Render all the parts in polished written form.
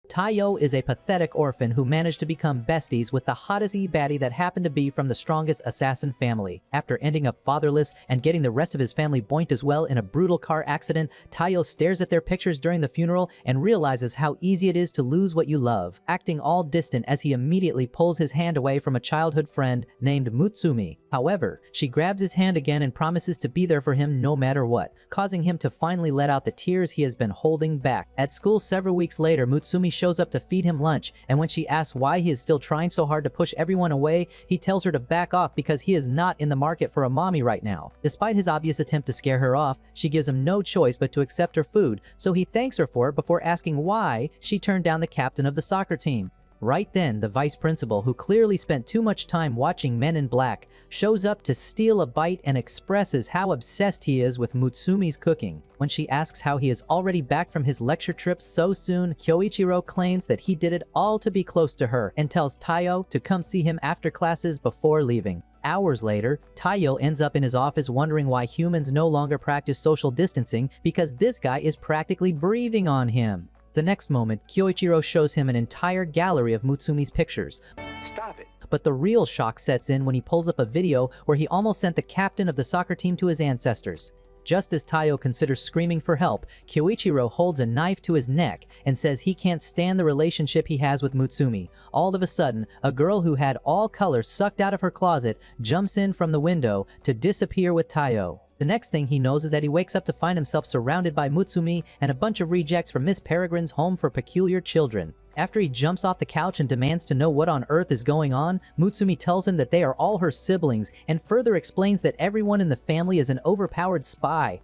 Taiyo is a pathetic orphan who managed to become besties with the hottest e-baddie that happened to be from the strongest assassin family. After ending up fatherless and getting the rest of his family boinked as well in a brutal car accident, Taiyo stares at their pictures during the funeral and realizes how easy it is to lose what you love, acting all distant as he immediately pulls his hand away from a childhood friend named Mutsumi. However, she grabs his hand again and promises to be there for him no matter what, causing him to finally let out the tears he has been holding back. At school several weeks later, Mutsumi shows up to feed him lunch, and when she asks why he is still trying so hard to push everyone away, he tells her to back off because he is not in the market for a mommy right now. Despite his obvious attempt to scare her off, she gives him no choice but to accept her food, so he thanks her for it before asking why she turned down the captain of the soccer team. Right then, the vice principal, who clearly spent too much time watching Men in Black, shows up to steal a bite and expresses how obsessed he is with Mutsumi's cooking. When she asks how he is already back from his lecture trip so soon, Kyoichiro claims that he did it all to be close to her and tells Taiyo to come see him after classes before leaving. Hours later, Taiyo ends up in his office wondering why humans no longer practice social distancing because this guy is practically breathing on him. The next moment, Kyoichiro shows him an entire gallery of Mutsumi's pictures. Stop it. But the real shock sets in when he pulls up a video where he almost sent the captain of the soccer team to his ancestors. Just as Taiyo considers screaming for help, Kyoichiro holds a knife to his neck and says he can't stand the relationship he has with Mutsumi. All of a sudden, a girl who had all color sucked out of her closet jumps in from the window to disappear with Taiyo. The next thing he knows is that he wakes up to find himself surrounded by Mutsumi and a bunch of rejects from Miss Peregrine's home for peculiar children. After he jumps off the couch and demands to know what on earth is going on, Mutsumi tells him that they are all her siblings and further explains that everyone in the family is an overpowered spy.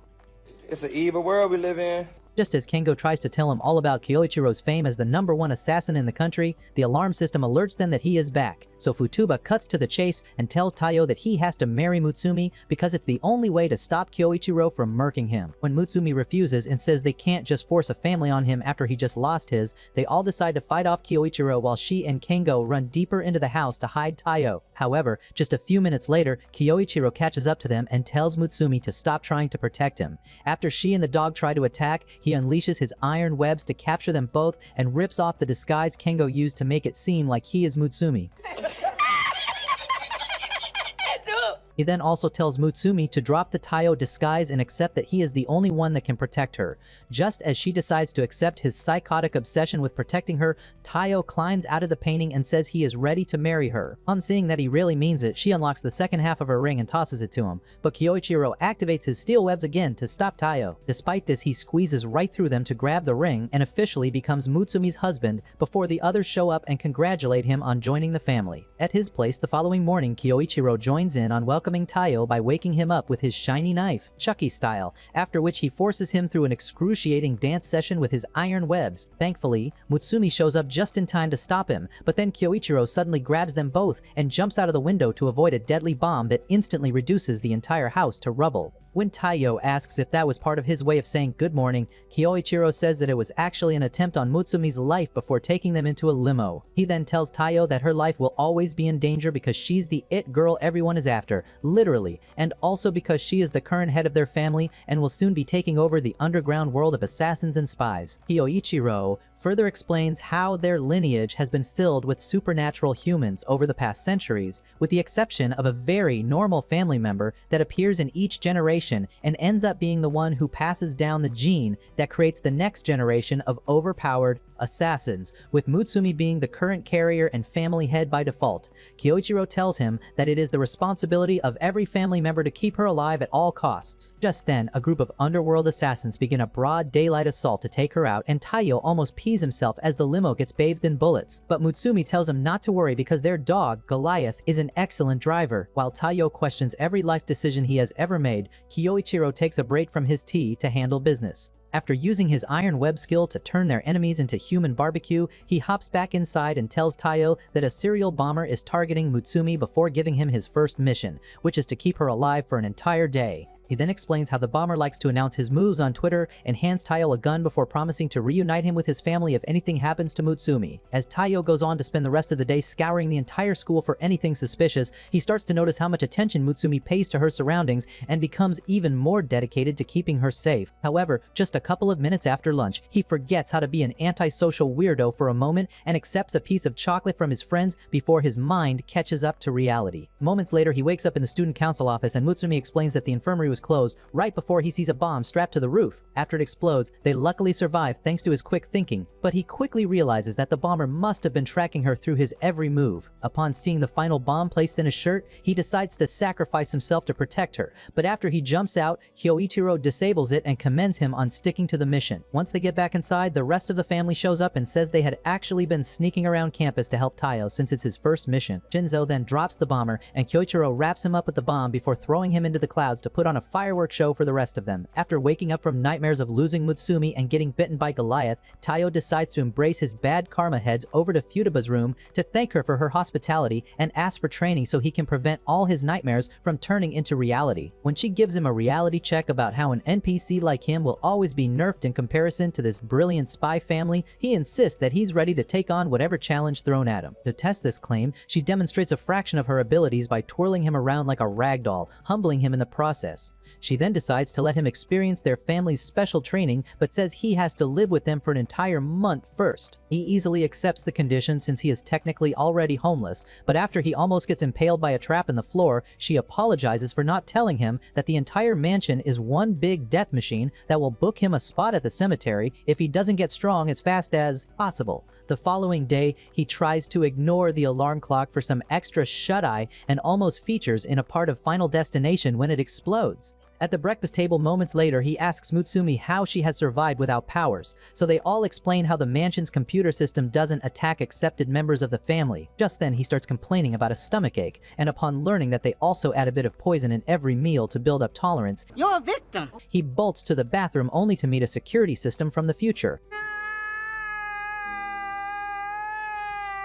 It's an evil world we live in. Just as Kengo tries to tell him all about Kyoichiro's fame as the #1 assassin in the country, the alarm system alerts them that he is back. So Futuba cuts to the chase and tells Taiyo that he has to marry Mutsumi because it's the only way to stop Kyoichiro from murking him. When Mutsumi refuses and says they can't just force a family on him after he just lost his, they all decide to fight off Kyoichiro while she and Kengo run deeper into the house to hide Taiyo. However, just a few minutes later, Kyoichiro catches up to them and tells Mutsumi to stop trying to protect him. After she and the dog try to attack, he unleashes his iron webs to capture them both and rips off the disguise Kengo used to make it seem like he is Mutsumi. He then also tells Mutsumi to drop the Taiyo disguise and accept that he is the only one that can protect her. Just as she decides to accept his psychotic obsession with protecting her, Taiyo climbs out of the painting and says he is ready to marry her. On seeing that he really means it, she unlocks the second half of her ring and tosses it to him, but Kyoichiro activates his steel webs again to stop Taiyo. Despite this, he squeezes right through them to grab the ring and officially becomes Mutsumi's husband before the others show up and congratulate him on joining the family. At his place the following morning, Kyoichiro joins in on welcoming Taiyo by waking him up with his shiny knife, Chucky style, after which he forces him through an excruciating dance session with his iron webs. Thankfully, Mutsumi shows up just in time to stop him, but then Kyoichiro suddenly grabs them both and jumps out of the window to avoid a deadly bomb that instantly reduces the entire house to rubble. When Taiyo asks if that was part of his way of saying good morning, Kyoichiro says that it was actually an attempt on Mutsumi's life before taking them into a limo. He then tells Taiyo that her life will always be in danger because she's the it girl everyone is after, literally, and also because she is the current head of their family and will soon be taking over the underground world of assassins and spies. Kyoichiro further explains how their lineage has been filled with supernatural humans over the past centuries, with the exception of a very normal family member that appears in each generation and ends up being the one who passes down the gene that creates the next generation of overpowered assassins, with Mutsumi being the current carrier and family head by default. Kyoichiro tells him that it is the responsibility of every family member to keep her alive at all costs. Just then, a group of underworld assassins begin a broad daylight assault to take her out, and Taiyo almost pees himself as the limo gets bathed in bullets. But Mutsumi tells him not to worry because their dog, Goliath, is an excellent driver. While Taiyo questions every life decision he has ever made, Kyoichiro takes a break from his tea to handle business. After using his iron web skill to turn their enemies into human barbecue, he hops back inside and tells Taiyo that a serial bomber is targeting Mutsumi before giving him his first mission, which is to keep her alive for an entire day. He then explains how the bomber likes to announce his moves on Twitter and hands Taiyo a gun before promising to reunite him with his family if anything happens to Mutsumi. As Taiyo goes on to spend the rest of the day scouring the entire school for anything suspicious, he starts to notice how much attention Mutsumi pays to her surroundings and becomes even more dedicated to keeping her safe. However, just a couple of minutes after lunch, he forgets how to be an antisocial weirdo for a moment and accepts a piece of chocolate from his friends before his mind catches up to reality. Moments later, he wakes up in the student council office and Mutsumi explains that the infirmary was closed right before he sees a bomb strapped to the roof. After it explodes, they luckily survive thanks to his quick thinking, but he quickly realizes that the bomber must have been tracking her through his every move. Upon seeing the final bomb placed in his shirt, he decides to sacrifice himself to protect her, but after he jumps out, Hyoichiro disables it and commends him on sticking to the mission. Once they get back inside, the rest of the family shows up and says they had actually been sneaking around campus to help Taiyo since it's his first mission. Shinzo then drops the bomber and Kyoichiro wraps him up with the bomb before throwing him into the clouds to put on a fireworks show for the rest of them. After waking up from nightmares of losing Mutsumi and getting bitten by Goliath, Taiyo decides to embrace his bad karma, heads over to Futaba's room to thank her for her hospitality and ask for training so he can prevent all his nightmares from turning into reality. When she gives him a reality check about how an NPC like him will always be nerfed in comparison to this brilliant spy family, he insists that he's ready to take on whatever challenge thrown at him. To test this claim, she demonstrates a fraction of her abilities by twirling him around like a rag doll, humbling him in the process. She then decides to let him experience their family's special training, but says he has to live with them for an entire month first. He easily accepts the condition since he is technically already homeless, but after he almost gets impaled by a trap in the floor, she apologizes for not telling him that the entire mansion is one big death machine that will book him a spot at the cemetery if he doesn't get strong as fast as possible. The following day, he tries to ignore the alarm clock for some extra shut-eye and almost features in a part of Final Destination when it explodes. At the breakfast table moments later, he asks Mutsumi how she has survived without powers, so they all explain how the mansion's computer system doesn't attack accepted members of the family. Just then, he starts complaining about a stomachache, and upon learning that they also add a bit of poison in every meal to build up tolerance, You're a victim! he bolts to the bathroom only to meet a security system from the future.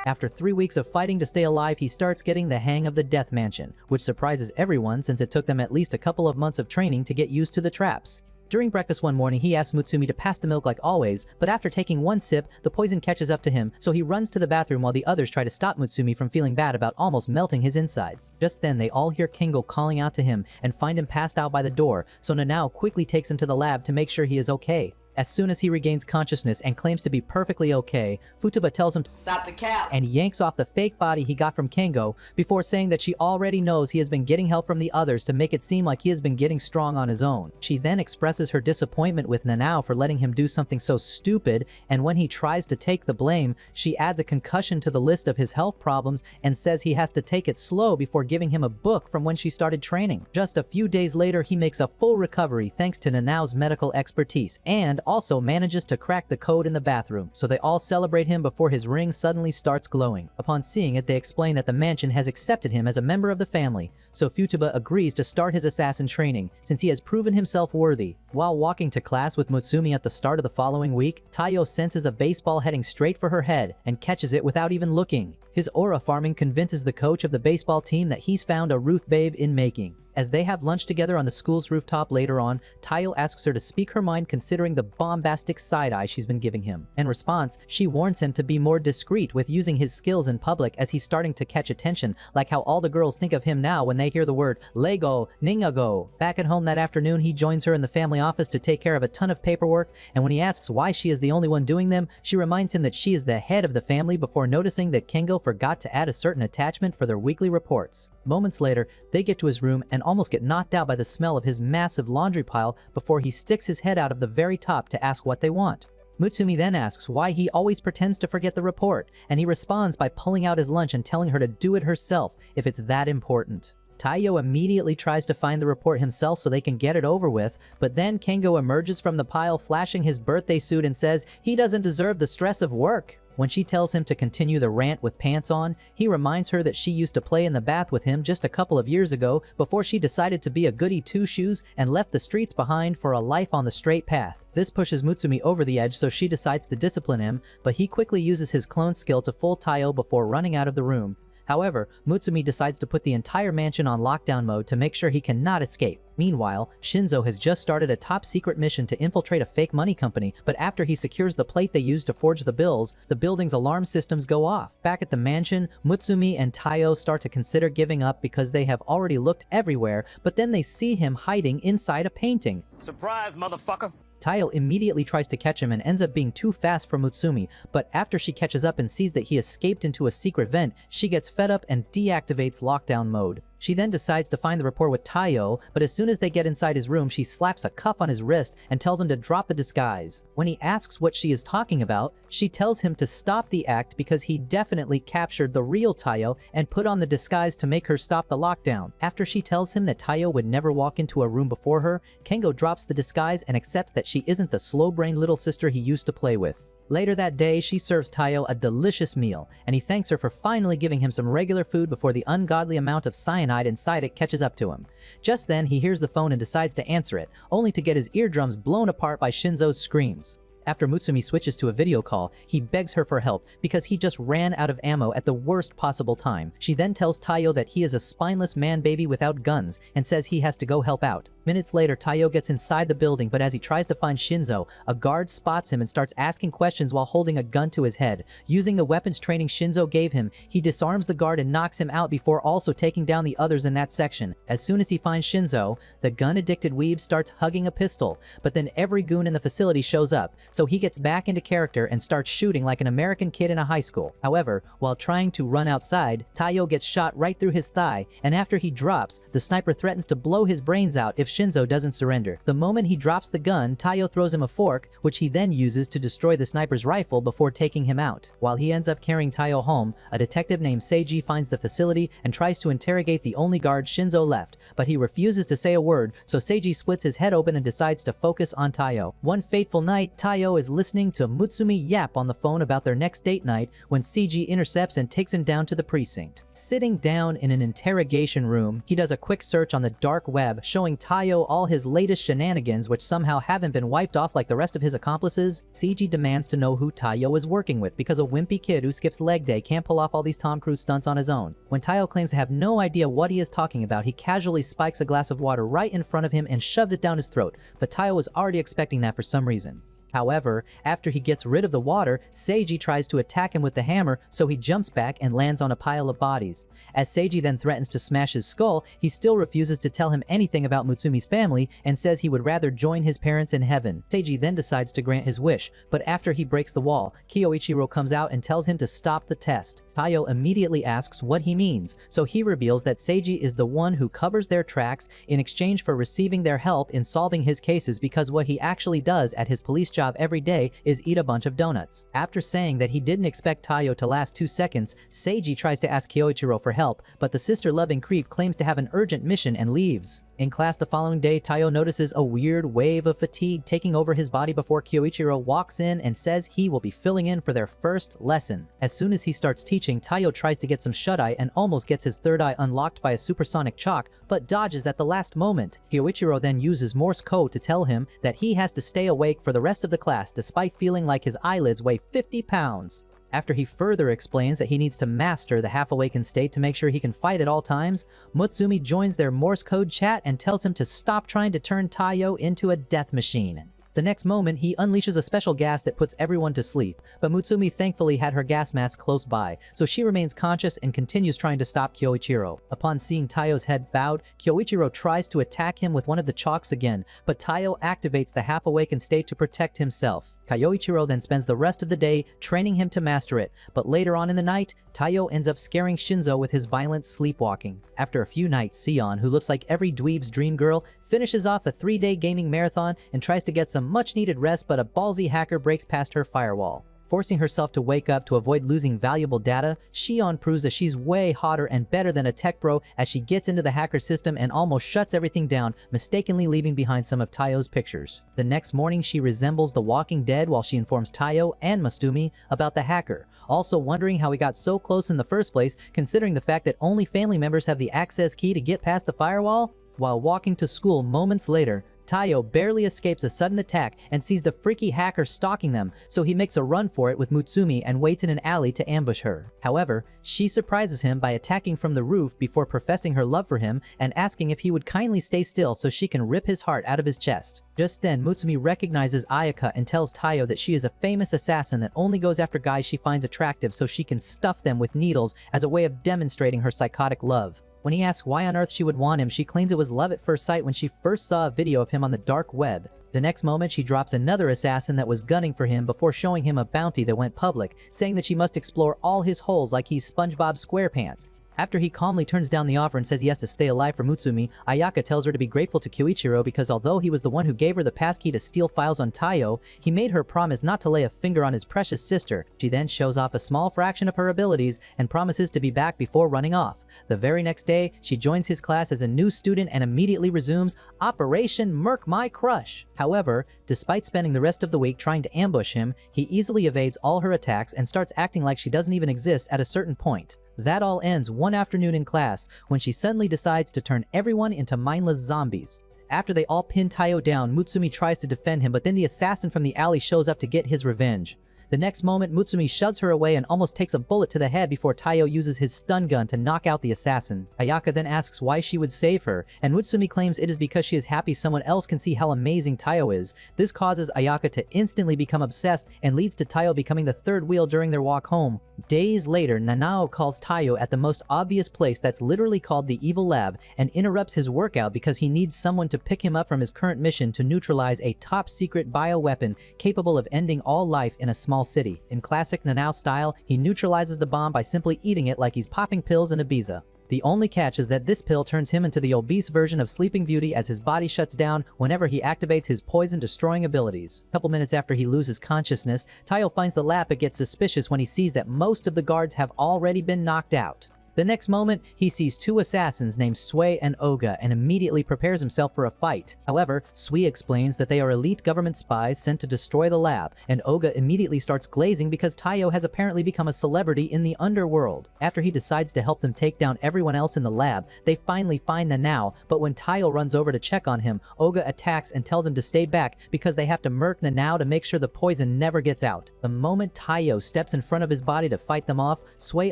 After 3 weeks of fighting to stay alive, he starts getting the hang of the Death Mansion, which surprises everyone since it took them at least a couple of months of training to get used to the traps. During breakfast one morning, he asks Mutsumi to pass the milk like always, but after taking one sip, the poison catches up to him, so he runs to the bathroom while the others try to stop Mutsumi from feeling bad about almost melting his insides. Just then, they all hear Kengo calling out to him and find him passed out by the door, so Nanao quickly takes him to the lab to make sure he is okay. As soon as he regains consciousness and claims to be perfectly okay, Futaba tells him to Stop the cap! and yanks off the fake body he got from Kengo before saying that she already knows he has been getting help from the others to make it seem like he has been getting strong on his own. She then expresses her disappointment with Nanao for letting him do something so stupid, and when he tries to take the blame, she adds a concussion to the list of his health problems and says he has to take it slow before giving him a book from when she started training. Just a few days later, he makes a full recovery thanks to Nanao's medical expertise, and also manages to crack the code in the bathroom, so they all celebrate him before his ring suddenly starts glowing. Upon seeing it, they explain that the mansion has accepted him as a member of the family, so Futaba agrees to start his assassin training since he has proven himself worthy. While walking to class with Mutsumi at the start of the following week, Taiyo senses a baseball heading straight for her head and catches it without even looking. His aura farming convinces the coach of the baseball team that he's found a Ruth babe in making. As they have lunch together on the school's rooftop later on, Taiyo asks her to speak her mind considering the bombastic side-eye she's been giving him. In response, she warns him to be more discreet with using his skills in public as he's starting to catch attention, like how all the girls think of him now when they hear the word Lego, Ningago. Back at home that afternoon, he joins her in the family office to take care of a ton of paperwork, and when he asks why she is the only one doing them, she reminds him that she is the head of the family before noticing that Kengo forgot to add a certain attachment for their weekly reports. Moments later, they get to his room and almost get knocked out by the smell of his massive laundry pile before he sticks his head out of the very top to ask what they want. Mutsumi then asks why he always pretends to forget the report, and he responds by pulling out his lunch and telling her to do it herself if it's that important. Taiyo immediately tries to find the report himself so they can get it over with, but then Kengo emerges from the pile flashing his birthday suit and says he doesn't deserve the stress of work. When she tells him to continue the rant with pants on, he reminds her that she used to play in the bath with him just a couple of years ago before she decided to be a goody two-shoes and left the streets behind for a life on the straight path. This pushes Mutsumi over the edge, so she decides to discipline him, but he quickly uses his clone skill to fool Taiyo before running out of the room. However, Mutsumi decides to put the entire mansion on lockdown mode to make sure he cannot escape. Meanwhile, Shinzo has just started a top-secret mission to infiltrate a fake money company, but after he secures the plate they used to forge the bills, the building's alarm systems go off. Back at the mansion, Mutsumi and Taiyo start to consider giving up because they have already looked everywhere, but then they see him hiding inside a painting. Surprise, motherfucker! Taiyo immediately tries to catch him and ends up being too fast for Mutsumi, but after she catches up and sees that he escaped into a secret vent, she gets fed up and deactivates lockdown mode. She then decides to find the rapport with Taiyo, but as soon as they get inside his room, she slaps a cuff on his wrist and tells him to drop the disguise. When he asks what she is talking about, she tells him to stop the act because he definitely captured the real Taiyo and put on the disguise to make her stop the lockdown. After she tells him that Taiyo would never walk into a room before her, Kengo drops the disguise and accepts that she isn't the slow-brained little sister he used to play with. Later that day, she serves Taiyo a delicious meal, and he thanks her for finally giving him some regular food before the ungodly amount of cyanide inside it catches up to him. Just then, he hears the phone and decides to answer it, only to get his eardrums blown apart by Shinzo's screams. After Mutsumi switches to a video call, he begs her for help because he just ran out of ammo at the worst possible time. She then tells Taiyo that he is a spineless man-baby without guns and says he has to go help out. Minutes later, Taiyo gets inside the building, but as he tries to find Shinzo, a guard spots him and starts asking questions while holding a gun to his head. Using the weapons training Shinzo gave him, he disarms the guard and knocks him out before also taking down the others in that section. As soon as he finds Shinzo, the gun-addicted weeb starts hugging a pistol, but then every goon in the facility shows up, so he gets back into character and starts shooting like an American kid in a high school. However, while trying to run outside, Taiyo gets shot right through his thigh, and after he drops, the sniper threatens to blow his brains out if Shinzo doesn't surrender. The moment he drops the gun, Taiyo throws him a fork, which he then uses to destroy the sniper's rifle before taking him out. While he ends up carrying Taiyo home, a detective named Seiji finds the facility and tries to interrogate the only guard Shinzo left, but he refuses to say a word, so Seiji splits his head open and decides to focus on Taiyo. One fateful night, Taiyo is listening to Mutsumi yap on the phone about their next date night when Seiji intercepts and takes him down to the precinct. Sitting down in an interrogation room, he does a quick search on the dark web, showing Taiyo all his latest shenanigans which somehow haven't been wiped off like the rest of his accomplices. Seiji demands to know who Taiyo is working with because a wimpy kid who skips leg day can't pull off all these Tom Cruise stunts on his own. When Taiyo claims to have no idea what he is talking about, he casually spikes a glass of water right in front of him and shoves it down his throat, but Taiyo was already expecting that for some reason. However, after he gets rid of the water, Seiji tries to attack him with the hammer, so he jumps back and lands on a pile of bodies. As Seiji then threatens to smash his skull, he still refuses to tell him anything about Mutsumi's family and says he would rather join his parents in heaven. Seiji then decides to grant his wish, but after he breaks the wall, Kyoichiro comes out and tells him to stop the test. Taiyo immediately asks what he means, so he reveals that Seiji is the one who covers their tracks in exchange for receiving their help in solving his cases, because what he actually does at his police job every day is eat a bunch of donuts. After saying that he didn't expect Taiyo to last 2 seconds, Seiji tries to ask Kyoichiro for help, but the sister-loving creep claims to have an urgent mission and leaves. In class the following day, Taiyo notices a weird wave of fatigue taking over his body before Kyoichiro walks in and says he will be filling in for their first lesson. As soon as he starts teaching, Taiyo tries to get some shut-eye and almost gets his third eye unlocked by a supersonic chalk, but dodges at the last moment. Kyoichiro then uses Morse code to tell him that he has to stay awake for the rest of the class despite feeling like his eyelids weigh 50 pounds. After he further explains that he needs to master the half-awakened state to make sure he can fight at all times, Mutsumi joins their Morse code chat and tells him to stop trying to turn Taiyo into a death machine. The next moment, he unleashes a special gas that puts everyone to sleep, but Mutsumi thankfully had her gas mask close by, so she remains conscious and continues trying to stop Kyoichiro. Upon seeing Taiyo's head bowed, Kyoichiro tries to attack him with one of the chalks again, but Taiyo activates the half-awakened state to protect himself. Kyoichiro then spends the rest of the day training him to master it, but later on in the night, Taiyo ends up scaring Shinzo with his violent sleepwalking. After a few nights, Sion, who looks like every dweeb's dream girl, finishes off a 3-day gaming marathon and tries to get some much-needed rest, but a ballsy hacker breaks past her firewall. Forcing herself to wake up to avoid losing valuable data, Xion proves that she's way hotter and better than a tech bro as she gets into the hacker system and almost shuts everything down, mistakenly leaving behind some of Taiyo's pictures. The next morning, she resembles the Walking Dead while she informs Taiyo and Mutsumi about the hacker, also wondering how he got so close in the first place, considering the fact that only family members have the access key to get past the firewall. While walking to school moments later, Taiyo barely escapes a sudden attack and sees the freaky hacker stalking them, so he makes a run for it with Mutsumi and waits in an alley to ambush her. However, she surprises him by attacking from the roof before professing her love for him and asking if he would kindly stay still so she can rip his heart out of his chest. Just then, Mutsumi recognizes Ayaka and tells Taiyo that she is a famous assassin that only goes after guys she finds attractive so she can stuff them with needles as a way of demonstrating her psychotic love. When he asks why on earth she would want him, she claims it was love at first sight when she first saw a video of him on the dark web. The next moment, she drops another assassin that was gunning for him before showing him a bounty that went public, saying that she must explore all his holes like he's SpongeBob SquarePants. After he calmly turns down the offer and says he has to stay alive for Mutsumi, Ayaka tells her to be grateful to Kyoichiro because although he was the one who gave her the passkey to steal files on Taiyo, he made her promise not to lay a finger on his precious sister. She then shows off a small fraction of her abilities and promises to be back before running off. The very next day, she joins his class as a new student and immediately resumes Operation Murk My Crush. However, despite spending the rest of the week trying to ambush him, he easily evades all her attacks and starts acting like she doesn't even exist at a certain point. That all ends one afternoon in class when she suddenly decides to turn everyone into mindless zombies. After they all pin Taiyo down, Mutsumi tries to defend him, but then the assassin from the alley shows up to get his revenge. The next moment, Mutsumi shoves her away and almost takes a bullet to the head before Taiyo uses his stun gun to knock out the assassin. Ayaka then asks why she would save her, and Mutsumi claims it is because she is happy someone else can see how amazing Taiyo is. This causes Ayaka to instantly become obsessed and leads to Taiyo becoming the third wheel during their walk home. Days later, Nanao calls Taiyo at the most obvious place that's literally called the Evil Lab and interrupts his workout because he needs someone to pick him up from his current mission to neutralize a top-secret bioweapon capable of ending all life in a small city. In classic Nanao style, he neutralizes the bomb by simply eating it like he's popping pills in Ibiza. The only catch is that this pill turns him into the obese version of Sleeping Beauty as his body shuts down whenever he activates his poison-destroying abilities. A couple minutes after he loses consciousness, Taiyo finds the lab but gets suspicious when he sees that most of the guards have already been knocked out. The next moment, he sees two assassins named Sui and Oga and immediately prepares himself for a fight. However, Sui explains that they are elite government spies sent to destroy the lab, and Oga immediately starts glazing because Taiyo has apparently become a celebrity in the underworld. After he decides to help them take down everyone else in the lab, they finally find Nanao, but when Taiyo runs over to check on him, Oga attacks and tells him to stay back because they have to murk Nanao to make sure the poison never gets out. The moment Taiyo steps in front of his body to fight them off, Sui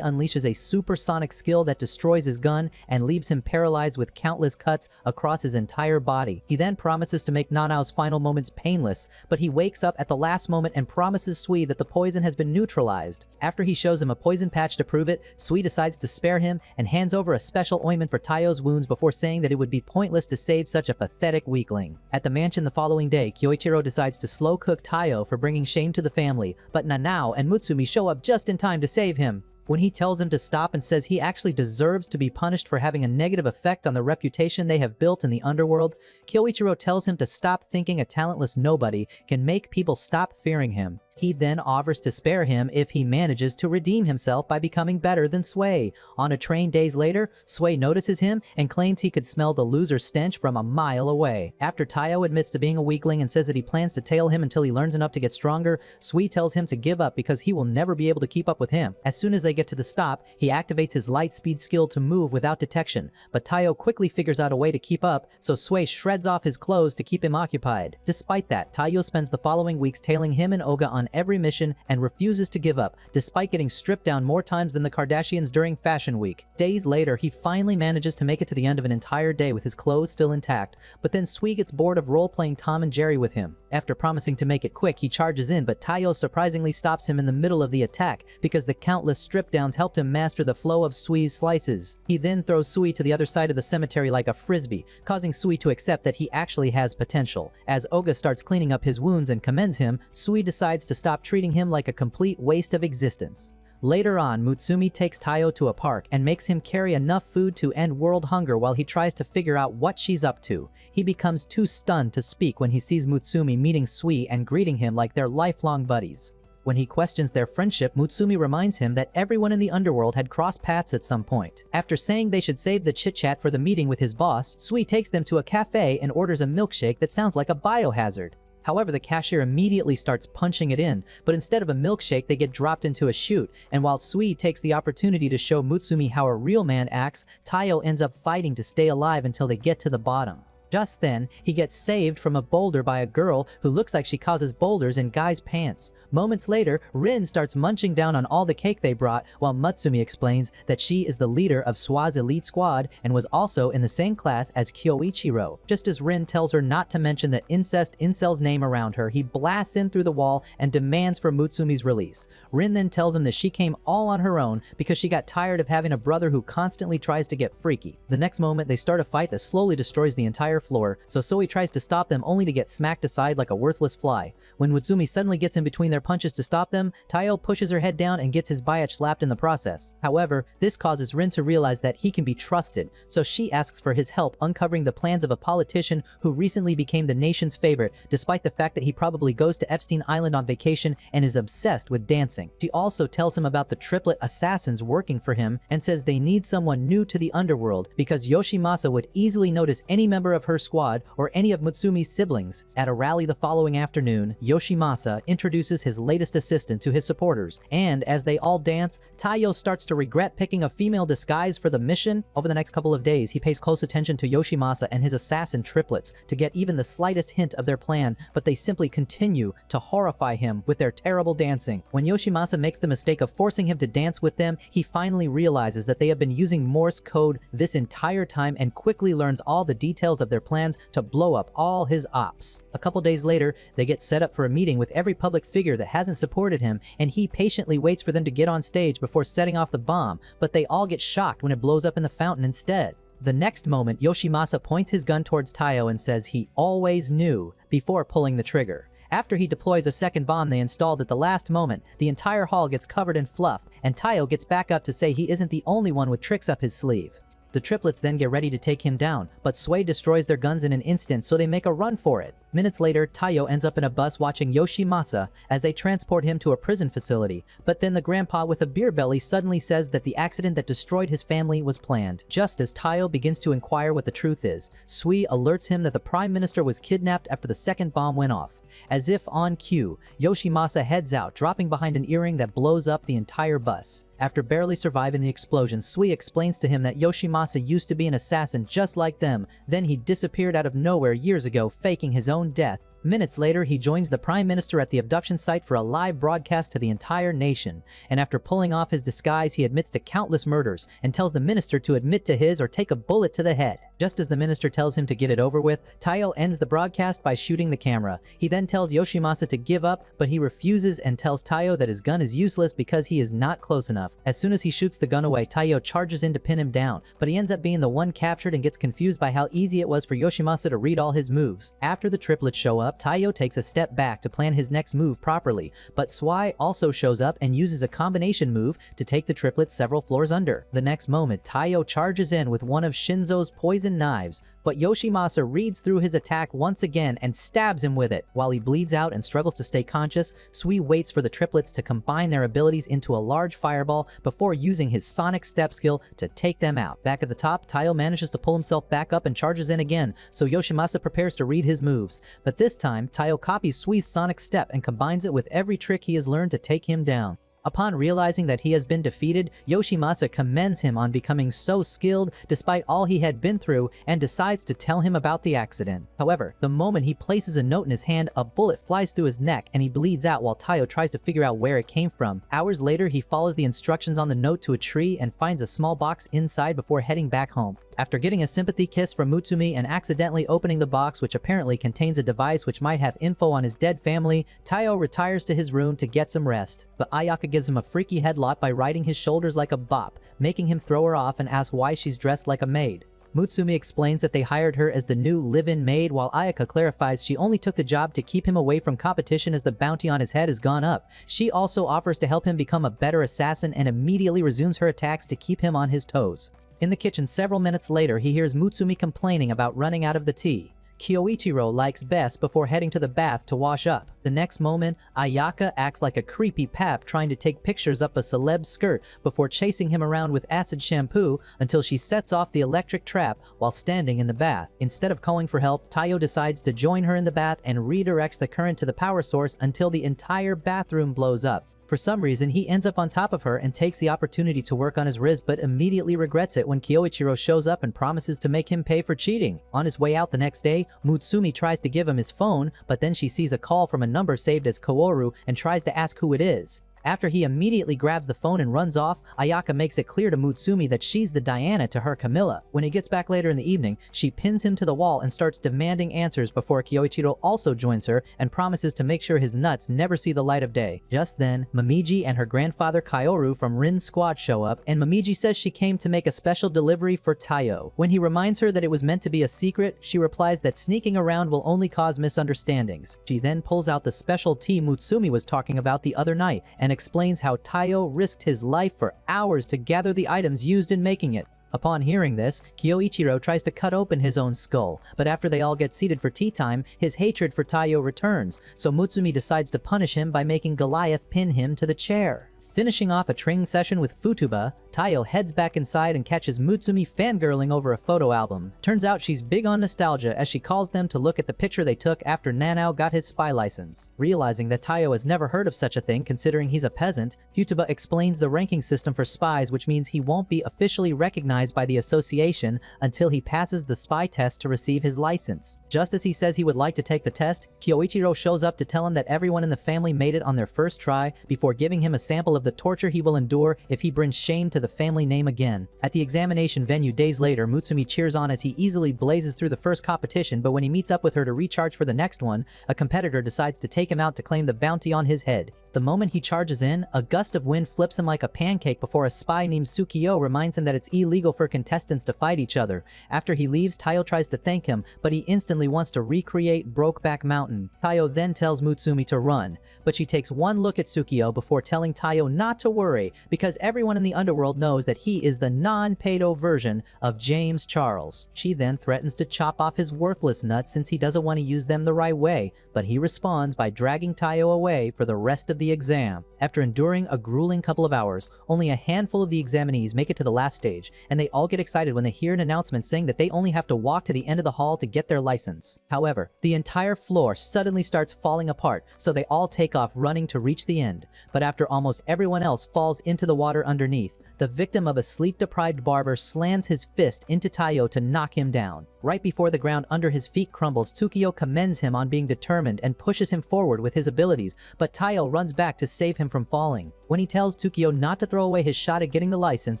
unleashes a supersonic skill that destroys his gun and leaves him paralyzed with countless cuts across his entire body. He then promises to make Nanao's final moments painless, but he wakes up at the last moment and promises Sui that the poison has been neutralized. After he shows him a poison patch to prove it, Sui decides to spare him and hands over a special ointment for Taiyo's wounds before saying that it would be pointless to save such a pathetic weakling. At the mansion the following day, Kyoichiro decides to slow cook Taiyo for bringing shame to the family, but Nanao and Mutsumi show up just in time to save him. When he tells him to stop and says he actually deserves to be punished for having a negative effect on the reputation they have built in the underworld, Kyoichiro tells him to stop thinking a talentless nobody can make people stop fearing him. He then offers to spare him if he manages to redeem himself by becoming better than Sui. On a train days later, Sui notices him and claims he could smell the loser's stench from a mile away. After Taiyo admits to being a weakling and says that he plans to tail him until he learns enough to get stronger, Sui tells him to give up because he will never be able to keep up with him. As soon as they get to the stop, he activates his light speed skill to move without detection, but Taiyo quickly figures out a way to keep up, so Sui shreds off his clothes to keep him occupied. Despite that, Taiyo spends the following weeks tailing him and Oga on every mission and refuses to give up, despite getting stripped down more times than the Kardashians during Fashion Week. Days later, he finally manages to make it to the end of an entire day with his clothes still intact, but then Sui gets bored of role-playing Tom and Jerry with him. After promising to make it quick, he charges in, but Taiyo surprisingly stops him in the middle of the attack because the countless strip-downs helped him master the flow of Sui's slices. He then throws Sui to the other side of the cemetery like a frisbee, causing Sui to accept that he actually has potential. As Oga starts cleaning up his wounds and commends him, Sui decides to stop treating him like a complete waste of existence. Later on, Mutsumi takes Taiyo to a park and makes him carry enough food to end world hunger while he tries to figure out what she's up to. He becomes too stunned to speak when he sees Mutsumi meeting Sui and greeting him like they're lifelong buddies. When he questions their friendship, Mutsumi reminds him that everyone in the underworld had crossed paths at some point. After saying they should save the chit-chat for the meeting with his boss, Sui takes them to a cafe and orders a milkshake that sounds like a biohazard. However, the cashier immediately starts punching it in, but instead of a milkshake, they get dropped into a chute, and while Sui takes the opportunity to show Mutsumi how a real man acts, Taiyo ends up fighting to stay alive until they get to the bottom. Just then, he gets saved from a boulder by a girl who looks like she causes boulders in Guy's pants. Moments later, Rin starts munching down on all the cake they brought while Mutsumi explains that she is the leader of SWA's elite squad and was also in the same class as Kyoichiro. Just as Rin tells her not to mention the incest incel's name around her, he blasts in through the wall and demands for Mutsumi's release. Rin then tells him that she came all on her own because she got tired of having a brother who constantly tries to get freaky. The next moment, they start a fight that slowly destroys the entire floor, so Soi tries to stop them only to get smacked aside like a worthless fly. When Mutsumi suddenly gets in between their punches to stop them, Taiyo pushes her head down and gets his biatch slapped in the process. However, this causes Rin to realize that he can be trusted, so she asks for his help uncovering the plans of a politician who recently became the nation's favorite, despite the fact that he probably goes to Epstein Island on vacation and is obsessed with dancing. She also tells him about the triplet assassins working for him and says they need someone new to the underworld because Yoshimasa would easily notice any member of her squad or any of Mutsumi's siblings. At a rally the following afternoon, Yoshimasa introduces his latest assistant to his supporters, and as they all dance, Taiyo starts to regret picking a female disguise for the mission. Over the next couple of days, he pays close attention to Yoshimasa and his assassin triplets to get even the slightest hint of their plan, but they simply continue to horrify him with their terrible dancing. When Yoshimasa makes the mistake of forcing him to dance with them, he finally realizes that they have been using Morse code this entire time and quickly learns all the details of their plans to blow up all his ops. A couple days later, they get set up for a meeting with every public figure that hasn't supported him, and he patiently waits for them to get on stage before setting off the bomb, but they all get shocked when it blows up in the fountain instead. The next moment, Yoshimasa points his gun towards Taiyo and says he always knew before pulling the trigger. After he deploys a second bomb they installed at the last moment, the entire hall gets covered in fluff, and Taiyo gets back up to say he isn't the only one with tricks up his sleeve. The triplets then get ready to take him down, but Sui destroys their guns in an instant, so they make a run for it. Minutes later, Taiyo ends up in a bus watching Yoshimasa as they transport him to a prison facility, but then the grandpa with a beer belly suddenly says that the accident that destroyed his family was planned. Just as Taiyo begins to inquire what the truth is, Sui alerts him that the prime minister was kidnapped after the second bomb went off. As if on cue, Yoshimasa heads out, dropping behind an earring that blows up the entire bus. After barely surviving the explosion, Sui explains to him that Yoshimasa used to be an assassin just like them, then he disappeared out of nowhere years ago, faking his own death. Minutes later, he joins the Prime Minister at the abduction site for a live broadcast to the entire nation, and after pulling off his disguise, he admits to countless murders and tells the minister to admit to his or take a bullet to the head. Just as the minister tells him to get it over with, Taiyo ends the broadcast by shooting the camera. He then tells Yoshimasa to give up, but he refuses and tells Taiyo that his gun is useless because he is not close enough. As soon as he shoots the gun away, Taiyo charges in to pin him down, but he ends up being the one captured and gets confused by how easy it was for Yoshimasa to read all his moves. After the triplets show up, Taiyo takes a step back to plan his next move properly, but Sui also shows up and uses a combination move to take the triplets several floors under. The next moment, Taiyo charges in with one of Shinzo's poison knives, but Yoshimasa reads through his attack once again and stabs him with it. While he bleeds out and struggles to stay conscious, Sui waits for the triplets to combine their abilities into a large fireball before using his sonic step skill to take them out. Back at the top, Taiyo manages to pull himself back up and charges in again, so Yoshimasa prepares to read his moves. But this time, Taiyo copies Sui's sonic step and combines it with every trick he has learned to take him down. Upon realizing that he has been defeated, Yoshimasa commends him on becoming so skilled despite all he had been through and decides to tell him about the accident. However, the moment he places a note in his hand, a bullet flies through his neck and he bleeds out while Taiyo tries to figure out where it came from. Hours later, he follows the instructions on the note to a tree and finds a small box inside before heading back home. After getting a sympathy kiss from Mutsumi and accidentally opening the box, which apparently contains a device which might have info on his dead family, Taiyo retires to his room to get some rest. But Ayaka gives him a freaky headlock by riding his shoulders like a bop, making him throw her off and ask why she's dressed like a maid. Mutsumi explains that they hired her as the new live-in maid, while Ayaka clarifies she only took the job to keep him away from competition as the bounty on his head has gone up. She also offers to help him become a better assassin and immediately resumes her attacks to keep him on his toes. In the kitchen several minutes later, he hears Mutsumi complaining about running out of the tea. Kyoichiro likes best before heading to the bath to wash up. The next moment, Ayaka acts like a creepy pap trying to take pictures up a celeb's skirt before chasing him around with acid shampoo until she sets off the electric trap while standing in the bath. Instead of calling for help, Taiyo decides to join her in the bath and redirects the current to the power source until the entire bathroom blows up. For some reason, he ends up on top of her and takes the opportunity to work on his wrist but immediately regrets it when Kyoichiro shows up and promises to make him pay for cheating. On his way out the next day, Mutsumi tries to give him his phone, but then she sees a call from a number saved as Kaoru and tries to ask who it is. After he immediately grabs the phone and runs off, Ayaka makes it clear to Mutsumi that she's the Diana to her Camilla. When he gets back later in the evening, she pins him to the wall and starts demanding answers before Kyoichiro also joins her and promises to make sure his nuts never see the light of day. Just then, Momiji and her grandfather Kaoru from Rin's squad show up, and Momiji says she came to make a special delivery for Taiyo. When he reminds her that it was meant to be a secret, she replies that sneaking around will only cause misunderstandings. She then pulls out the special tea Mutsumi was talking about the other night and explains how Taiyo risked his life for hours to gather the items used in making it. Upon hearing this, Kyoichiro tries to cut open his own skull, but after they all get seated for tea time, his hatred for Taiyo returns, so Mutsumi decides to punish him by making Goliath pin him to the chair. Finishing off a training session with Futuba, Taiyo heads back inside and catches Mutsumi fangirling over a photo album. Turns out she's big on nostalgia as she calls them to look at the picture they took after Nanao got his spy license. Realizing that Taiyo has never heard of such a thing considering he's a peasant, Futuba explains the ranking system for spies, which means he won't be officially recognized by the association until he passes the spy test to receive his license. Just as he says he would like to take the test, Kyoichiro shows up to tell him that everyone in the family made it on their first try before giving him a sample of the torture he will endure if he brings shame to the family name again. At the examination venue days later, Mutsumi cheers on as he easily blazes through the first competition, but when he meets up with her to recharge for the next one, a competitor decides to take him out to claim the bounty on his head. The moment he charges in, a gust of wind flips him like a pancake before a spy named Tsukio reminds him that it's illegal for contestants to fight each other. After he leaves, Taiyo tries to thank him, but he instantly wants to recreate Brokeback Mountain. Taiyo then tells Mutsumi to run, but she takes one look at Tsukio before telling Taiyo not to worry because everyone in the underworld knows that he is the non-pedo version of James Charles. She then threatens to chop off his worthless nuts since he doesn't want to use them the right way, but he responds by dragging Taiyo away for the rest of the exam. After enduring a grueling couple of hours, only a handful of the examinees make it to the last stage, and they all get excited when they hear an announcement saying that they only have to walk to the end of the hall to get their license. However, the entire floor suddenly starts falling apart, so they all take off running to reach the end. But after almost everyone else falls into the water underneath, the victim of a sleep-deprived barber slams his fist into Taiyo to knock him down. Right before the ground under his feet crumbles, Tsukio commends him on being determined and pushes him forward with his abilities, but Taiyo runs back to save him from falling. When he tells Tsukio not to throw away his shot at getting the license,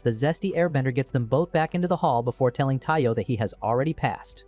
the zesty airbender gets them both back into the hall before telling Taiyo that he has already passed.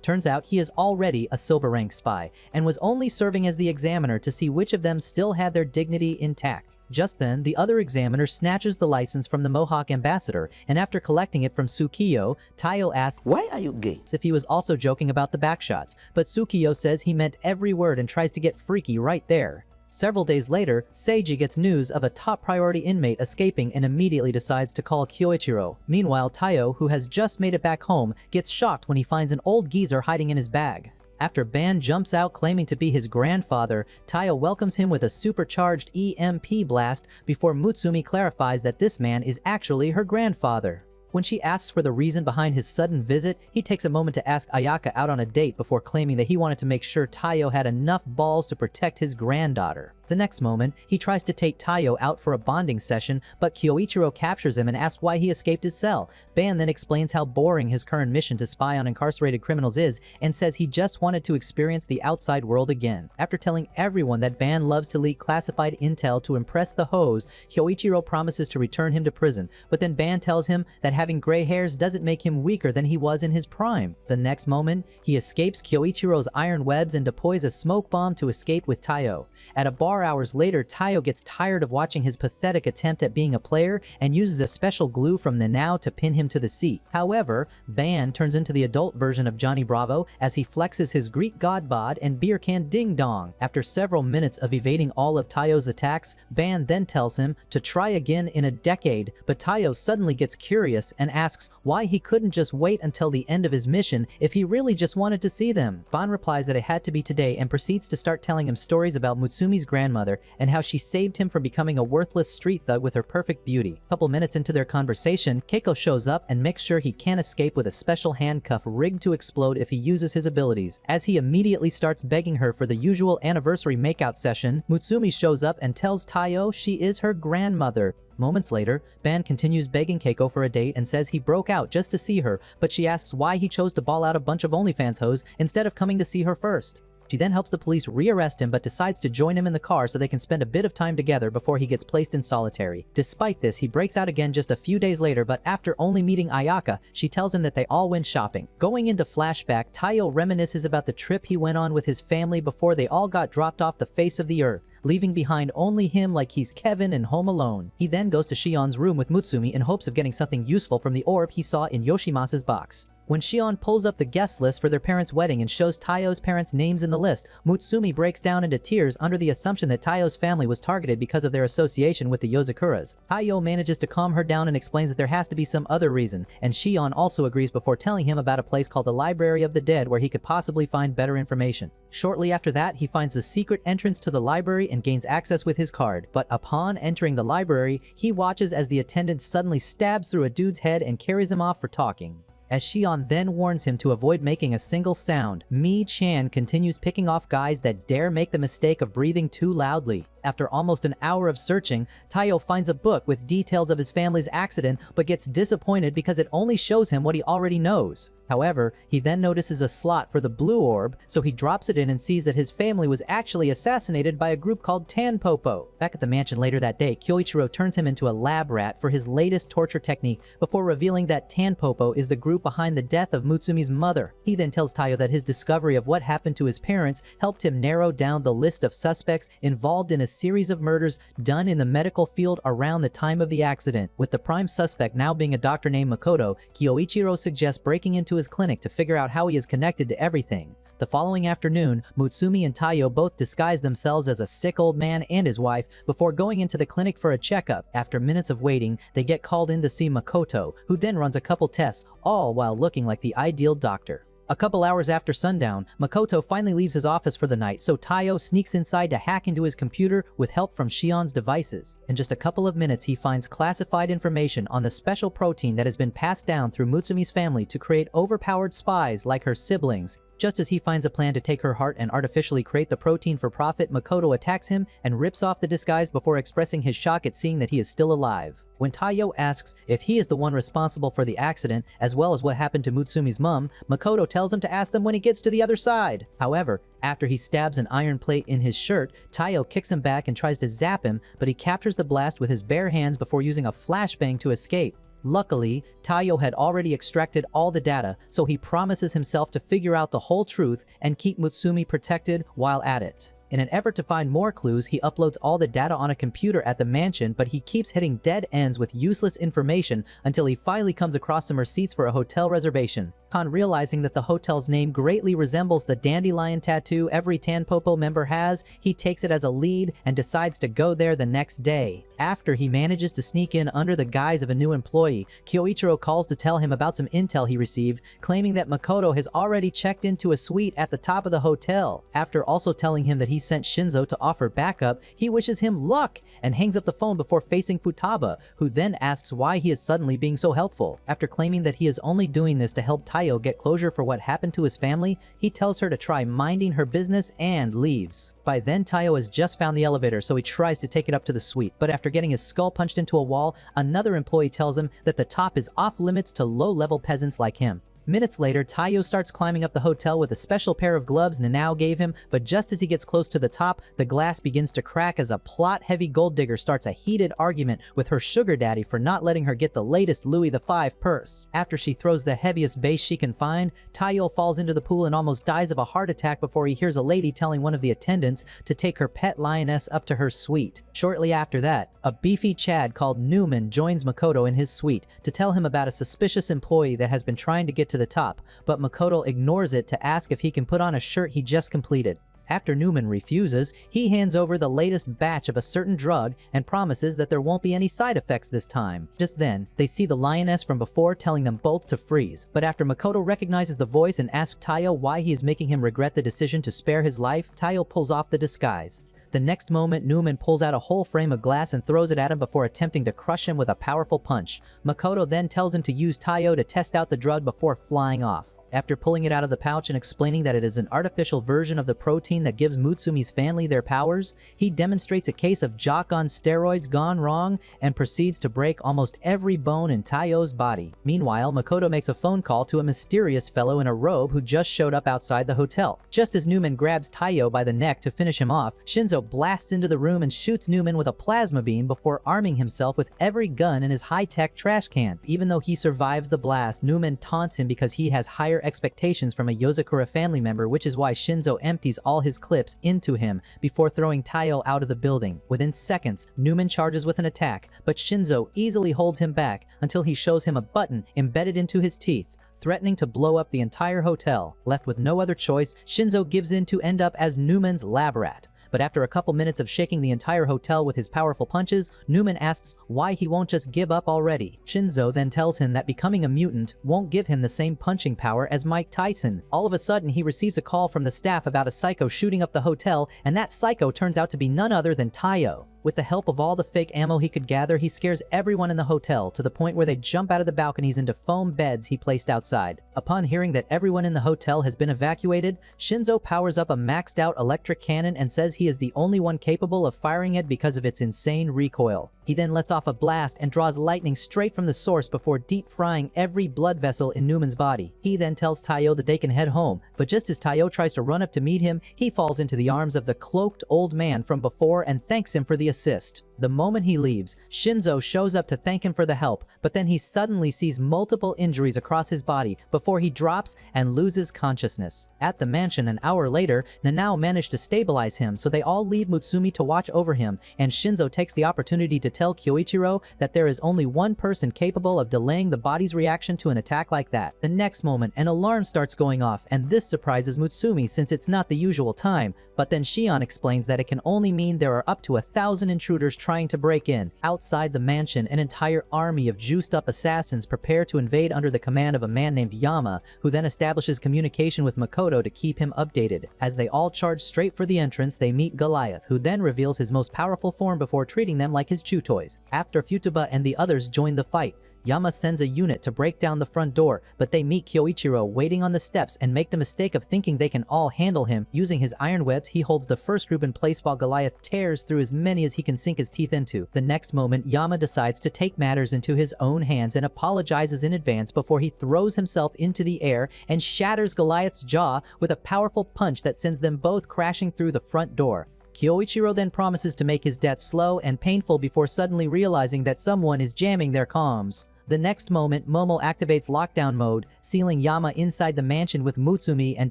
Turns out he is already a silver rank spy, and was only serving as the examiner to see which of them still had their dignity intact. Just then, the other examiner snatches the license from the Mohawk ambassador, and after collecting it from Tsukio, Taiyo asks Why are you gay? if he was also joking about the backshots, but Tsukio says he meant every word and tries to get freaky right there. Several days later, Seiji gets news of a top priority inmate escaping and immediately decides to call Kyoichiro. Meanwhile, Taiyo, who has just made it back home, gets shocked when he finds an old geezer hiding in his bag. After Ban jumps out claiming to be his grandfather, Taiyo welcomes him with a supercharged EMP blast before Mutsumi clarifies that this man is actually her grandfather. When she asks for the reason behind his sudden visit, he takes a moment to ask Ayaka out on a date before claiming that he wanted to make sure Taiyo had enough balls to protect his granddaughter. The next moment, he tries to take Taiyo out for a bonding session, but Kyoichiro captures him and asks why he escaped his cell. Ban then explains how boring his current mission to spy on incarcerated criminals is and says he just wanted to experience the outside world again. After telling everyone that Ban loves to leak classified intel to impress the hoes, Kyoichiro promises to return him to prison, but then Ban tells him that having gray hairs doesn't make him weaker than he was in his prime. The next moment, he escapes Kyoichiro's iron webs and deploys a smoke bomb to escape with Taiyo. At a bar hours later, Taiyo gets tired of watching his pathetic attempt at being a player and uses a special glue from Nanao to pin him to the seat. However, Ban turns into the adult version of Johnny Bravo as he flexes his Greek god bod and beer can ding dong. After several minutes of evading all of Taiyo's attacks, Ban then tells him to try again in a decade, but Taiyo suddenly gets curious and asks why he couldn't just wait until the end of his mission if he really just wanted to see them. Ban replies that it had to be today and proceeds to start telling him stories about Mutsumi's grandfather grandmother and how she saved him from becoming a worthless street thug with her perfect beauty. A couple minutes into their conversation, Keiko shows up and makes sure he can't escape with a special handcuff rigged to explode if he uses his abilities. As he immediately starts begging her for the usual anniversary makeout session, Mutsumi shows up and tells Taiyo she is her grandmother. Moments later, Ban continues begging Keiko for a date and says he broke out just to see her, but she asks why he chose to ball out a bunch of OnlyFans hoes instead of coming to see her first. She then helps the police re-arrest him but decides to join him in the car so they can spend a bit of time together before he gets placed in solitary. Despite this, he breaks out again just a few days later, but after only meeting Ayaka, she tells him that they all went shopping. Going into flashback, Taiyo reminisces about the trip he went on with his family before they all got dropped off the face of the earth, leaving behind only him like he's Kevin in Home Alone. He then goes to Shion's room with Mutsumi in hopes of getting something useful from the orb he saw in Yoshimasa's box. When Shion pulls up the guest list for their parents' wedding and shows Taiyo's parents' names in the list, Mutsumi breaks down into tears under the assumption that Taiyo's family was targeted because of their association with the Yozakuras. Taiyo manages to calm her down and explains that there has to be some other reason, and Shion also agrees before telling him about a place called the Library of the Dead where he could possibly find better information. Shortly after that, he finds the secret entrance to the library and gains access with his card, but upon entering the library, he watches as the attendant suddenly stabs through a dude's head and carries him off for talking. As Shion then warns him to avoid making a single sound, Mi-chan continues picking off guys that dare make the mistake of breathing too loudly. After almost an hour of searching, Taiyo finds a book with details of his family's accident but gets disappointed because it only shows him what he already knows. However, he then notices a slot for the blue orb, so he drops it in and sees that his family was actually assassinated by a group called Tanpopo. Back at the mansion later that day, Kyoichiro turns him into a lab rat for his latest torture technique before revealing that Tanpopo is the group behind the death of Mutsumi's mother. He then tells Taiyo that his discovery of what happened to his parents helped him narrow down the list of suspects involved in a series of murders done in the medical field around the time of the accident. With the prime suspect now being a doctor named Makoto, Kyoichiro suggests breaking into his clinic to figure out how he is connected to everything. The following afternoon, Mutsumi and Taiyo both disguise themselves as a sick old man and his wife before going into the clinic for a checkup. After minutes of waiting, they get called in to see Makoto, who then runs a couple tests, all while looking like the ideal doctor. A couple hours after sundown, Makoto finally leaves his office for the night, so Taiyo sneaks inside to hack into his computer with help from Shion's devices. In just a couple of minutes, he finds classified information on the special protein that has been passed down through Mutsumi's family to create overpowered spies like her siblings. Just as he finds a plan to take her heart and artificially create the protein for profit, Makoto attacks him and rips off the disguise before expressing his shock at seeing that he is still alive. When Taiyo asks if he is the one responsible for the accident, as well as what happened to Mutsumi's mom, Makoto tells him to ask them when he gets to the other side. However, after he stabs an iron plate in his shirt, Taiyo kicks him back and tries to zap him, but he captures the blast with his bare hands before using a flashbang to escape. Luckily, Taiyo had already extracted all the data, so he promises himself to figure out the whole truth and keep Mutsumi protected while at it. In an effort to find more clues, he uploads all the data on a computer at the mansion, but he keeps hitting dead ends with useless information until he finally comes across some receipts for a hotel reservation. Upon realizing that the hotel's name greatly resembles the dandelion tattoo every Tanpopo member has, he takes it as a lead and decides to go there the next day. After he manages to sneak in under the guise of a new employee, Kyoichiro calls to tell him about some intel he received, claiming that Makoto has already checked into a suite at the top of the hotel. After also telling him that he sent Shinzo to offer backup, he wishes him luck and hangs up the phone before facing Futaba, who then asks why he is suddenly being so helpful. After claiming that he is only doing this to help Taiyo get closure for what happened to his family, he tells her to try minding her business and leaves. By then, Taiyo has just found the elevator, so he tries to take it up to the suite, but after getting his skull punched into a wall, another employee tells him that the top is off limits to low-level peasants like him. Minutes later, Taiyo starts climbing up the hotel with a special pair of gloves Nanao gave him, but just as he gets close to the top, the glass begins to crack as a plot-heavy gold digger starts a heated argument with her sugar daddy for not letting her get the latest Louis V purse. After she throws the heaviest base she can find, Taiyo falls into the pool and almost dies of a heart attack before he hears a lady telling one of the attendants to take her pet lioness up to her suite. Shortly after that, a beefy Chad called Newman joins Makoto in his suite to tell him about a suspicious employee that has been trying to get to the top, but Makoto ignores it to ask if he can put on a shirt he just completed. After Newman refuses, he hands over the latest batch of a certain drug and promises that there won't be any side effects this time. Just then, they see the lioness from before telling them both to freeze, but after Makoto recognizes the voice and asks Taiyo why he is making him regret the decision to spare his life, Taiyo pulls off the disguise. The next moment, Newman pulls out a whole frame of glass and throws it at him before attempting to crush him with a powerful punch. Makoto then tells him to use Taiyo to test out the drug before flying off. After pulling it out of the pouch and explaining that it is an artificial version of the protein that gives Mutsumi's family their powers, he demonstrates a case of jock on steroids gone wrong and proceeds to break almost every bone in Taiyo's body. Meanwhile, Makoto makes a phone call to a mysterious fellow in a robe who just showed up outside the hotel. Just as Newman grabs Taiyo by the neck to finish him off, Shinzo blasts into the room and shoots Newman with a plasma beam before arming himself with every gun in his high-tech trash can. Even though he survives the blast, Newman taunts him because he has higher expectations from a Yozakura family member, which is why Shinzo empties all his clips into him before throwing Taiyo out of the building. Within seconds, Newman charges with an attack, but Shinzo easily holds him back until he shows him a button embedded into his teeth, threatening to blow up the entire hotel. Left with no other choice, Shinzo gives in to end up as Newman's lab rat. But after a couple minutes of shaking the entire hotel with his powerful punches, Newman asks why he won't just give up already. Shinzo then tells him that becoming a mutant won't give him the same punching power as Mike Tyson. All of a sudden, he receives a call from the staff about a psycho shooting up the hotel, and that psycho turns out to be none other than Taiyo. With the help of all the fake ammo he could gather, he scares everyone in the hotel to the point where they jump out of the balconies into foam beds he placed outside. Upon hearing that everyone in the hotel has been evacuated, Shinzo powers up a maxed out electric cannon and says he is the only one capable of firing it because of its insane recoil. He then lets off a blast and draws lightning straight from the source before deep frying every blood vessel in Newman's body. He then tells Taiyo that they can head home, but just as Taiyo tries to run up to meet him, he falls into the arms of the cloaked old man from before and thanks him for the assist. The moment he leaves, Shinzo shows up to thank him for the help, but then he suddenly sees multiple injuries across his body before he drops and loses consciousness. At the mansion an hour later, Nanao managed to stabilize him, so they all leave Mutsumi to watch over him, and Shinzo takes the opportunity to tell Kyoichiro that there is only one person capable of delaying the body's reaction to an attack like that. The next moment, an alarm starts going off, and this surprises Mutsumi since it's not the usual time, but then Shion explains that it can only mean there are up to 1,000 intruders trying to break in. Outside the mansion, an entire army of juiced-up assassins prepare to invade under the command of a man named Yama, who then establishes communication with Makoto to keep him updated. As they all charge straight for the entrance, they meet Goliath, who then reveals his most powerful form before treating them like his chew toys. After Futaba and the others join the fight, Yama sends a unit to break down the front door, but they meet Kyoichiro waiting on the steps and make the mistake of thinking they can all handle him. Using his iron webs, he holds the first group in place while Goliath tears through as many as he can sink his teeth into. The next moment, Yama decides to take matters into his own hands and apologizes in advance before he throws himself into the air and shatters Goliath's jaw with a powerful punch that sends them both crashing through the front door. Kyoichiro then promises to make his death slow and painful before suddenly realizing that someone is jamming their comms. The next moment, Momo activates lockdown mode, sealing Yama inside the mansion with Mutsumi and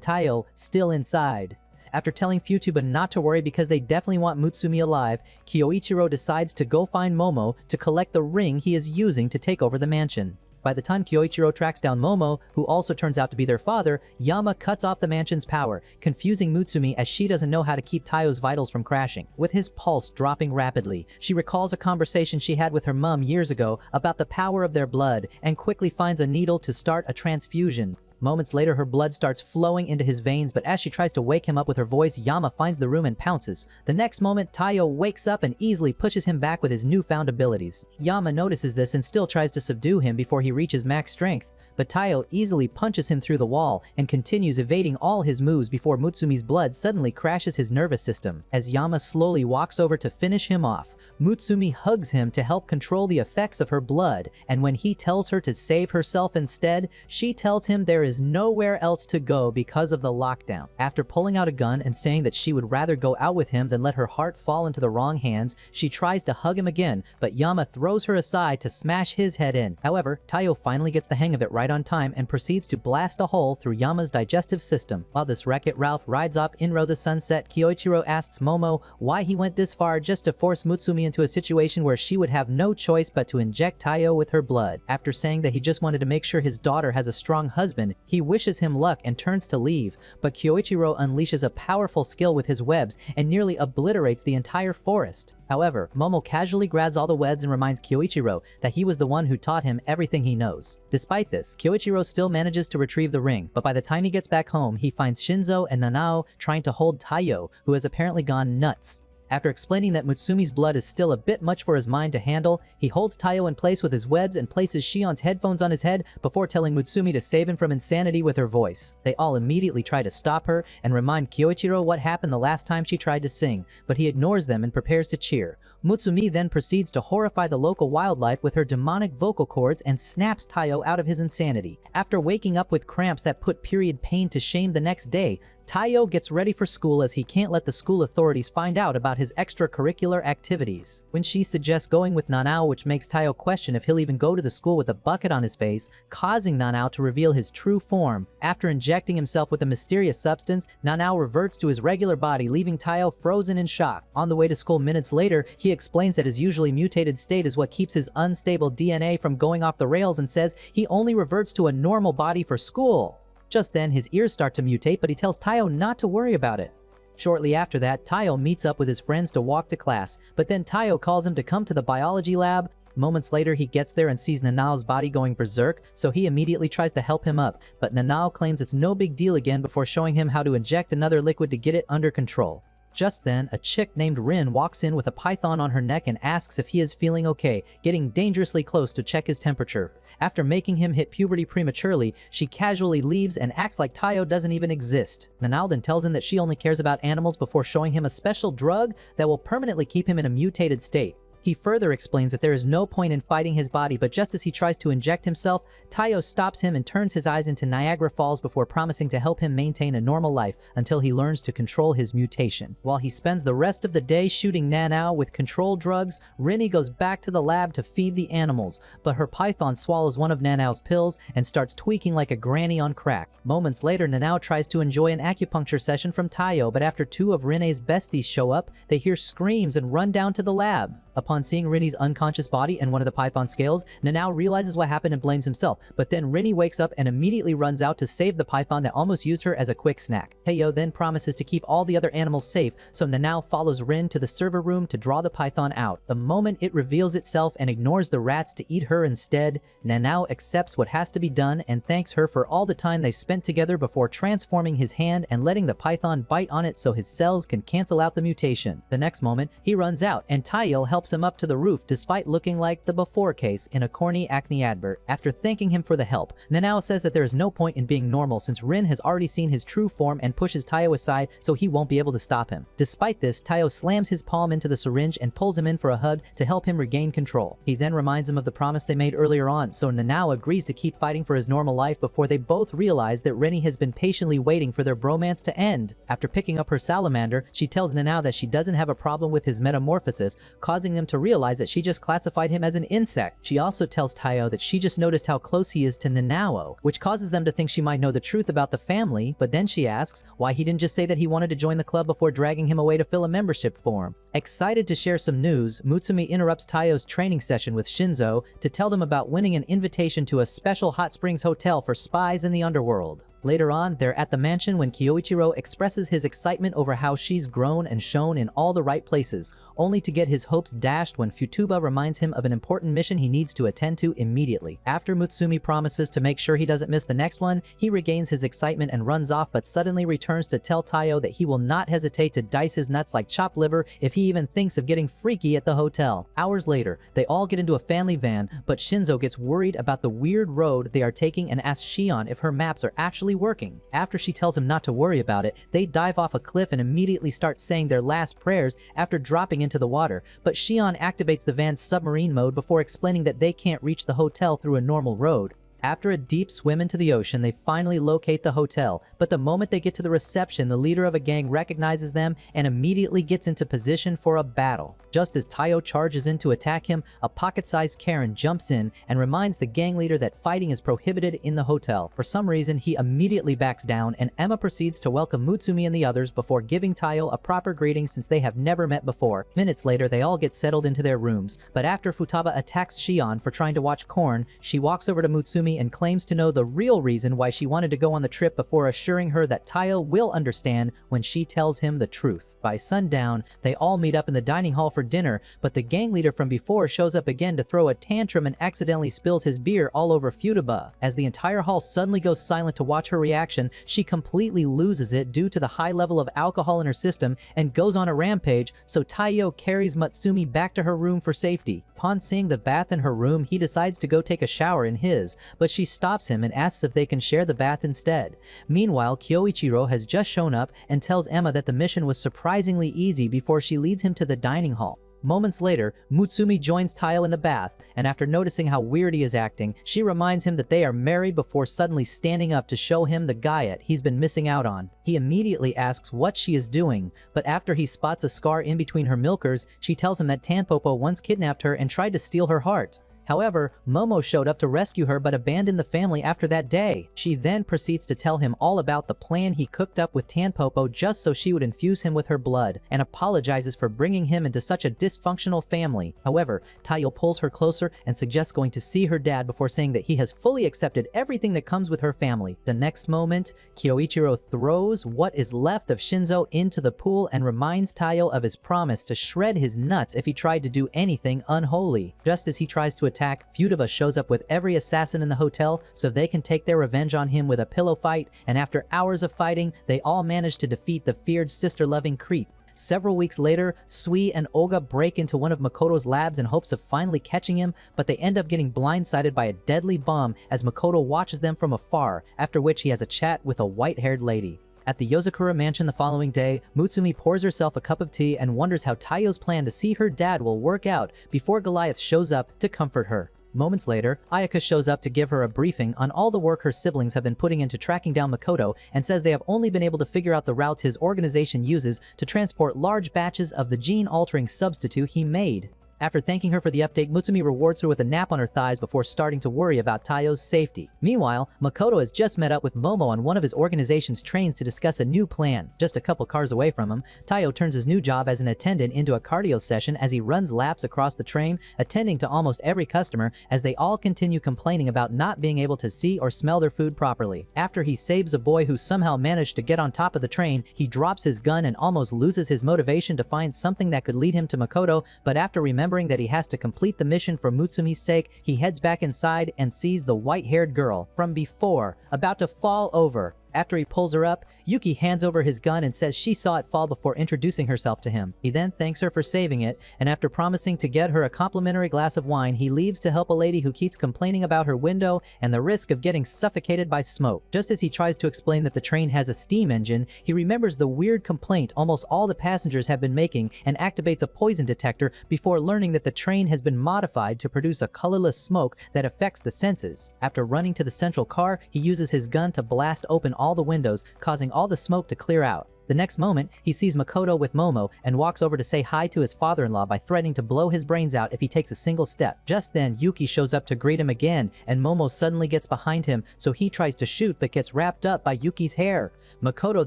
Taiyo still inside. After telling Futaba not to worry because they definitely want Mutsumi alive, Kyoichiro decides to go find Momo to collect the ring he is using to take over the mansion. By the time Kyoichiro tracks down Momo, who also turns out to be their father, Yama cuts off the mansion's power, confusing Mutsumi as she doesn't know how to keep Taiyo's vitals from crashing. With his pulse dropping rapidly, she recalls a conversation she had with her mom years ago about the power of their blood and quickly finds a needle to start a transfusion. Moments later, her blood starts flowing into his veins, but as she tries to wake him up with her voice, Yama finds the room and pounces. The next moment, Taiyo wakes up and easily pushes him back with his newfound abilities. Yama notices this and still tries to subdue him before he reaches max strength, but Taiyo easily punches him through the wall and continues evading all his moves before Mutsumi's blood suddenly crashes his nervous system. As Yama slowly walks over to finish him off, Mutsumi hugs him to help control the effects of her blood, and when he tells her to save herself instead, she tells him there is nowhere else to go because of the lockdown. After pulling out a gun and saying that she would rather go out with him than let her heart fall into the wrong hands, she tries to hug him again, but Yama throws her aside to smash his head in. However, Taiyo finally gets the hang of it right on time and proceeds to blast a hole through Yama's digestive system. While this Wreck-It Ralph rides off Inro the sunset, Kyoichiro asks Momo why he went this far just to force Mutsumi into a situation where she would have no choice but to inject Taiyo with her blood. After saying that he just wanted to make sure his daughter has a strong husband, he wishes him luck and turns to leave, but Kyoichiro unleashes a powerful skill with his webs and nearly obliterates the entire forest. However, Momo casually grabs all the webs and reminds Kyoichiro that he was the one who taught him everything he knows. Despite this, Kyoichiro still manages to retrieve the ring, but by the time he gets back home, he finds Shinzo and Nanao trying to hold Taiyo, who has apparently gone nuts. After explaining that Mutsumi's blood is still a bit much for his mind to handle, he holds Taiyo in place with his webs and places Shion's headphones on his head before telling Mutsumi to save him from insanity with her voice. They all immediately try to stop her and remind Kyoichiro what happened the last time she tried to sing, but he ignores them and prepares to cheer. Mutsumi then proceeds to horrify the local wildlife with her demonic vocal cords and snaps Taiyo out of his insanity. After waking up with cramps that put period pain to shame the next day, Taiyo gets ready for school as he can't let the school authorities find out about his extracurricular activities. When she suggests going with Nanao, which makes Taiyo question if he'll even go to the school with a bucket on his face, causing Nanao to reveal his true form. After injecting himself with a mysterious substance, Nanao reverts to his regular body, leaving Taiyo frozen in shock. On the way to school minutes later, he explains that his usually mutated state is what keeps his unstable DNA from going off the rails and says he only reverts to a normal body for school. Just then, his ears start to mutate, but he tells Taiyo not to worry about it. Shortly after that, Taiyo meets up with his friends to walk to class, but then Taiyo calls him to come to the biology lab. Moments later, he gets there and sees Nanao's body going berserk, so he immediately tries to help him up, but Nanao claims it's no big deal again before showing him how to inject another liquid to get it under control. Just then, a chick named Rin walks in with a python on her neck and asks if he is feeling okay, getting dangerously close to check his temperature. After making him hit puberty prematurely, she casually leaves and acts like Taiyo doesn't even exist. Nanao then tells him that she only cares about animals before showing him a special drug that will permanently keep him in a mutated state. He further explains that there is no point in fighting his body, but just as he tries to inject himself, Taiyo stops him and turns his eyes into Niagara Falls before promising to help him maintain a normal life until he learns to control his mutation. While he spends the rest of the day shooting Nanao with controlled drugs, Rinny goes back to the lab to feed the animals, but her python swallows one of Nanao's pills and starts tweaking like a granny on crack. Moments later, Nanao tries to enjoy an acupuncture session from Taiyo, but after two of Rinne's besties show up, they hear screams and run down to the lab. Upon seeing Rinny's unconscious body and one of the python scales, Nanao realizes what happened and blames himself, but then Rinny wakes up and immediately runs out to save the python that almost used her as a quick snack. Taiyo then promises to keep all the other animals safe, so Nanao follows Rin to the server room to draw the python out. The moment it reveals itself and ignores the rats to eat her instead, Nanao accepts what has to be done and thanks her for all the time they spent together before transforming his hand and letting the python bite on it so his cells can cancel out the mutation. The next moment, he runs out and Taiyo helps him up to the roof despite looking like the before case in a corny Acne advert. After thanking him for the help, Nanao says that there is no point in being normal since Rin has already seen his true form and pushes Taiyo aside so he won't be able to stop him. Despite this, Taiyo slams his palm into the syringe and pulls him in for a hug to help him regain control. He then reminds him of the promise they made earlier on, so Nanao agrees to keep fighting for his normal life before they both realize that Rennie has been patiently waiting for their bromance to end. After picking up her salamander, she tells Nanao that she doesn't have a problem with his metamorphosis, causing them to realize that she just classified him as an insect. She also tells Taiyo that she just noticed how close he is to Nanao, which causes them to think she might know the truth about the family, but then she asks why he didn't just say that he wanted to join the club before dragging him away to fill a membership form. Excited to share some news, Mutsumi interrupts Taiyo's training session with Shinzo to tell them about winning an invitation to a special hot springs hotel for spies in the underworld. Later on, they're at the mansion when Kyoichiro expresses his excitement over how she's grown and shown in all the right places, only to get his hopes dashed when Futuba reminds him of an important mission he needs to attend to immediately. After Mutsumi promises to make sure he doesn't miss the next one, he regains his excitement and runs off, but suddenly returns to tell Taiyo that he will not hesitate to dice his nuts like chopped liver if he even thinks of getting freaky at the hotel. Hours later, they all get into a family van, but Shinzo gets worried about the weird road they are taking and asks Shion if her maps are actually working. After she tells him not to worry about it, they dive off a cliff and immediately start saying their last prayers after dropping into the water, but Shion activates the van's submarine mode before explaining that they can't reach the hotel through a normal road. After a deep swim into the ocean, they finally locate the hotel, but the moment they get to the reception, the leader of a gang recognizes them and immediately gets into position for a battle. Just as Taiyo charges in to attack him, a pocket-sized Karen jumps in and reminds the gang leader that fighting is prohibited in the hotel. For some reason, he immediately backs down and Emma proceeds to welcome Mutsumi and the others before giving Taiyo a proper greeting since they have never met before. Minutes later, they all get settled into their rooms, but after Futaba attacks Shion for trying to watch Korn, she walks over to Mutsumi Mutsumi and claims to know the real reason why she wanted to go on the trip before assuring her that Taiyo will understand when she tells him the truth. By sundown, they all meet up in the dining hall for dinner, but the gang leader from before shows up again to throw a tantrum and accidentally spills his beer all over Futaba. As the entire hall suddenly goes silent to watch her reaction, she completely loses it due to the high level of alcohol in her system and goes on a rampage, so Taiyo carries Mutsumi back to her room for safety. Upon seeing the bath in her room, he decides to go take a shower in his, but she stops him and asks if they can share the bath instead. Meanwhile, Kyoichiro has just shown up and tells Emma that the mission was surprisingly easy before she leads him to the dining hall. Moments later, Mutsumi joins Taiyo in the bath, and after noticing how weird he is acting, she reminds him that they are married before suddenly standing up to show him the guyet he's been missing out on. He immediately asks what she is doing, but after he spots a scar in between her milkers, she tells him that Tanpopo once kidnapped her and tried to steal her heart. However, Momo showed up to rescue her but abandoned the family after that day. She then proceeds to tell him all about the plan he cooked up with Tanpopo just so she would infuse him with her blood, and apologizes for bringing him into such a dysfunctional family. However, Taiyo pulls her closer and suggests going to see her dad before saying that he has fully accepted everything that comes with her family. The next moment, Kyoichiro throws what is left of Shinzo into the pool and reminds Taiyo of his promise to shred his nuts if he tried to do anything unholy. Just as he tries to attack, Futaba shows up with every assassin in the hotel so they can take their revenge on him with a pillow fight, and after hours of fighting, they all manage to defeat the feared sister-loving creep. Several weeks later, Sui and Olga break into one of Makoto's labs in hopes of finally catching him, but they end up getting blindsided by a deadly bomb as Makoto watches them from afar, after which he has a chat with a white-haired lady. At the Yozakura mansion the following day, Mutsumi pours herself a cup of tea and wonders how Taiyo's plan to see her dad will work out before Goliath shows up to comfort her. Moments later, Ayaka shows up to give her a briefing on all the work her siblings have been putting into tracking down Makoto and says they have only been able to figure out the routes his organization uses to transport large batches of the gene-altering substitute he made. After thanking her for the update, Mutsumi rewards her with a nap on her thighs before starting to worry about Taiyo's safety. Meanwhile, Makoto has just met up with Momo on one of his organization's trains to discuss a new plan. Just a couple cars away from him, Taiyo turns his new job as an attendant into a cardio session as he runs laps across the train, attending to almost every customer as they all continue complaining about not being able to see or smell their food properly. After he saves a boy who somehow managed to get on top of the train, he drops his gun and almost loses his motivation to find something that could lead him to Makoto, but after remembering that he has to complete the mission for Mutsumi's sake, he heads back inside and sees the white-haired girl from before about to fall over. After he pulls her up, Yuki hands over his gun and says she saw it fall before introducing herself to him. He then thanks her for saving it, and after promising to get her a complimentary glass of wine, he leaves to help a lady who keeps complaining about her window and the risk of getting suffocated by smoke. Just as he tries to explain that the train has a steam engine, he remembers the weird complaint almost all the passengers have been making and activates a poison detector before learning that the train has been modified to produce a colorless smoke that affects the senses. After running to the central car, he uses his gun to blast open all the windows, causing all the smoke to clear out. The next moment, he sees Makoto with Momo and walks over to say hi to his father-in-law by threatening to blow his brains out if he takes a single step. Just then, Yuki shows up to greet him again, and Momo suddenly gets behind him, so he tries to shoot but gets wrapped up by Yuki's hair. Makoto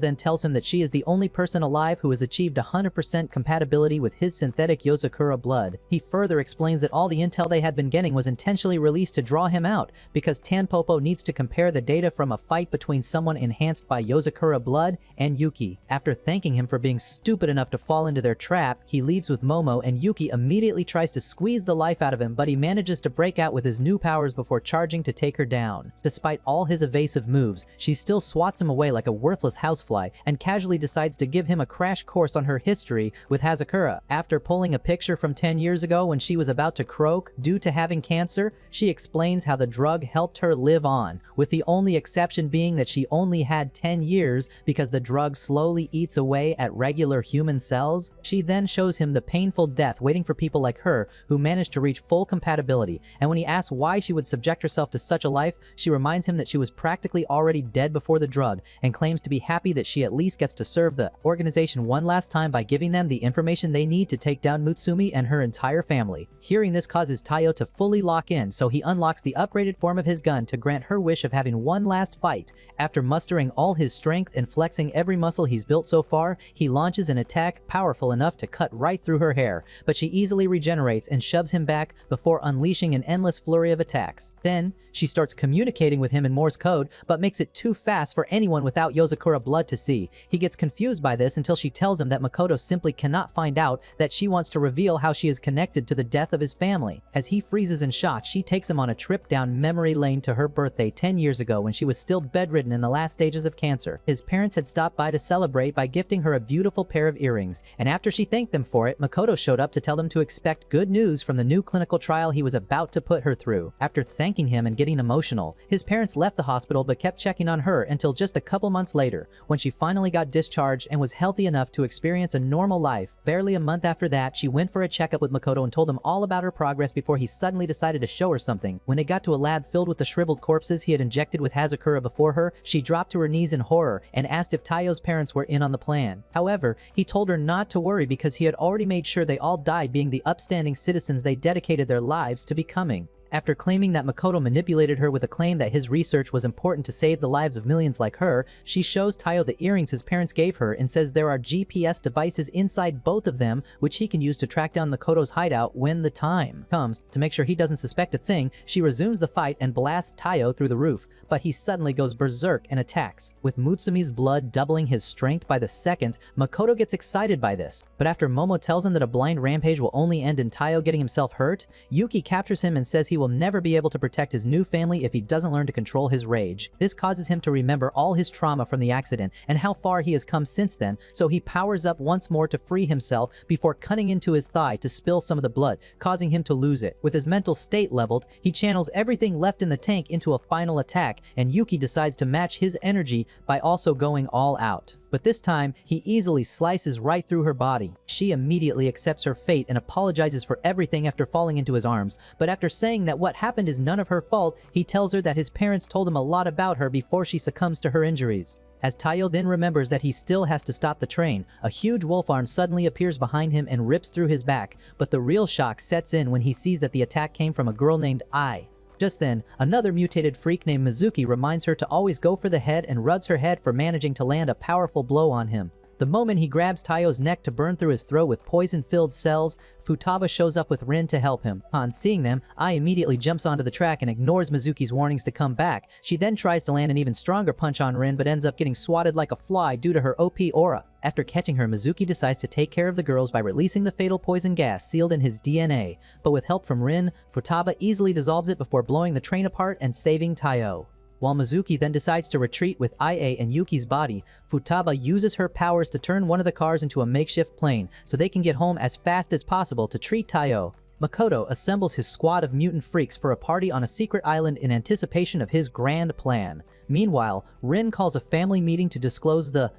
then tells him that she is the only person alive who has achieved 100% compatibility with his synthetic Yozakura blood. He further explains that all the intel they had been getting was intentionally released to draw him out, because Tanpopo needs to compare the data from a fight between someone enhanced by Yozakura blood and Yuki. After thanking him for being stupid enough to fall into their trap, he leaves with Momo, and Yuki immediately tries to squeeze the life out of him, but he manages to break out with his new powers before charging to take her down. Despite all his evasive moves, she still swats him away like a worthless housefly and casually decides to give him a crash course on her history with Hazakura. After pulling a picture from 10 years ago when she was about to croak due to having cancer, she explains how the drug helped her live on, with the only exception being that she only had 10 years because the drug slowly eats away at regular human cells. She then shows him the painful death waiting for people like her who managed to reach full compatibility, and when he asks why she would subject herself to such a life, she reminds him that she was practically already dead before the drug and claims to be happy that she at least gets to serve the organization one last time by giving them the information they need to take down Mutsumi and her entire family. Hearing this causes Taiyo to fully lock in, so he unlocks the upgraded form of his gun to grant her wish of having one last fight. After mustering all his strength and flexing every muscle he's built built so far, he launches an attack powerful enough to cut right through her hair, but she easily regenerates and shoves him back before unleashing an endless flurry of attacks. Then, she starts communicating with him in Morse code, but makes it too fast for anyone without Yozakura blood to see. He gets confused by this until she tells him that Makoto simply cannot find out that she wants to reveal how she is connected to the death of his family. As he freezes in shock, she takes him on a trip down memory lane to her birthday 10 years ago when she was still bedridden in the last stages of cancer. His parents had stopped by to celebrate by gifting her a beautiful pair of earrings, and after she thanked them for it, Makoto showed up to tell them to expect good news from the new clinical trial he was about to put her through. After thanking him and getting emotional, his parents left the hospital but kept checking on her until just a couple months later, when she finally got discharged and was healthy enough to experience a normal life. Barely a month after that, she went for a checkup with Makoto and told him all about her progress before he suddenly decided to show her something. When they got to a lab filled with the shriveled corpses he had injected with Hazakura before her, she dropped to her knees in horror and asked if Taiyo's parents were in on the plan. However, he told her not to worry because he had already made sure they all died being the upstanding citizens they dedicated their lives to becoming. After claiming that Makoto manipulated her with a claim that his research was important to save the lives of millions like her, she shows Taiyo the earrings his parents gave her and says there are GPS devices inside both of them which he can use to track down Makoto's hideout when the time comes. To make sure he doesn't suspect a thing, she resumes the fight and blasts Taiyo through the roof, but he suddenly goes berserk and attacks. With Mutsumi's blood doubling his strength by the second, Makoto gets excited by this. But after Momo tells him that a blind rampage will only end in Taiyo getting himself hurt, Yuki captures him and says he will never be able to protect his new family if he doesn't learn to control his rage. This causes him to remember all his trauma from the accident and how far he has come since then, so he powers up once more to free himself before cutting into his thigh to spill some of the blood, causing him to lose it. With his mental state leveled, he channels everything left in the tank into a final attack, and Yuki decides to match his energy by also going all out. But this time, he easily slices right through her body. She immediately accepts her fate and apologizes for everything after falling into his arms, but after saying that what happened is none of her fault, he tells her that his parents told him a lot about her before she succumbs to her injuries. As Taiyo then remembers that he still has to stop the train, a huge wolf arm suddenly appears behind him and rips through his back, but the real shock sets in when he sees that the attack came from a girl named Ai. Just then, another mutated freak named Mizuki reminds her to always go for the head and rubs her head for managing to land a powerful blow on him. The moment he grabs Taiyo's neck to burn through his throat with poison-filled cells, Futaba shows up with Rin to help him. On seeing them, Ai immediately jumps onto the track and ignores Mizuki's warnings to come back. She then tries to land an even stronger punch on Rin but ends up getting swatted like a fly due to her OP aura. After catching her, Mizuki decides to take care of the girls by releasing the fatal poison gas sealed in his DNA, but with help from Rin, Futaba easily dissolves it before blowing the train apart and saving Taiyo. While Mizuki then decides to retreat with IA and Yuki's body, Futaba uses her powers to turn one of the cars into a makeshift plane so they can get home as fast as possible to treat Taiyo. Makoto assembles his squad of mutant freaks for a party on a secret island in anticipation of his grand plan. Meanwhile, Rin calls a family meeting to disclose the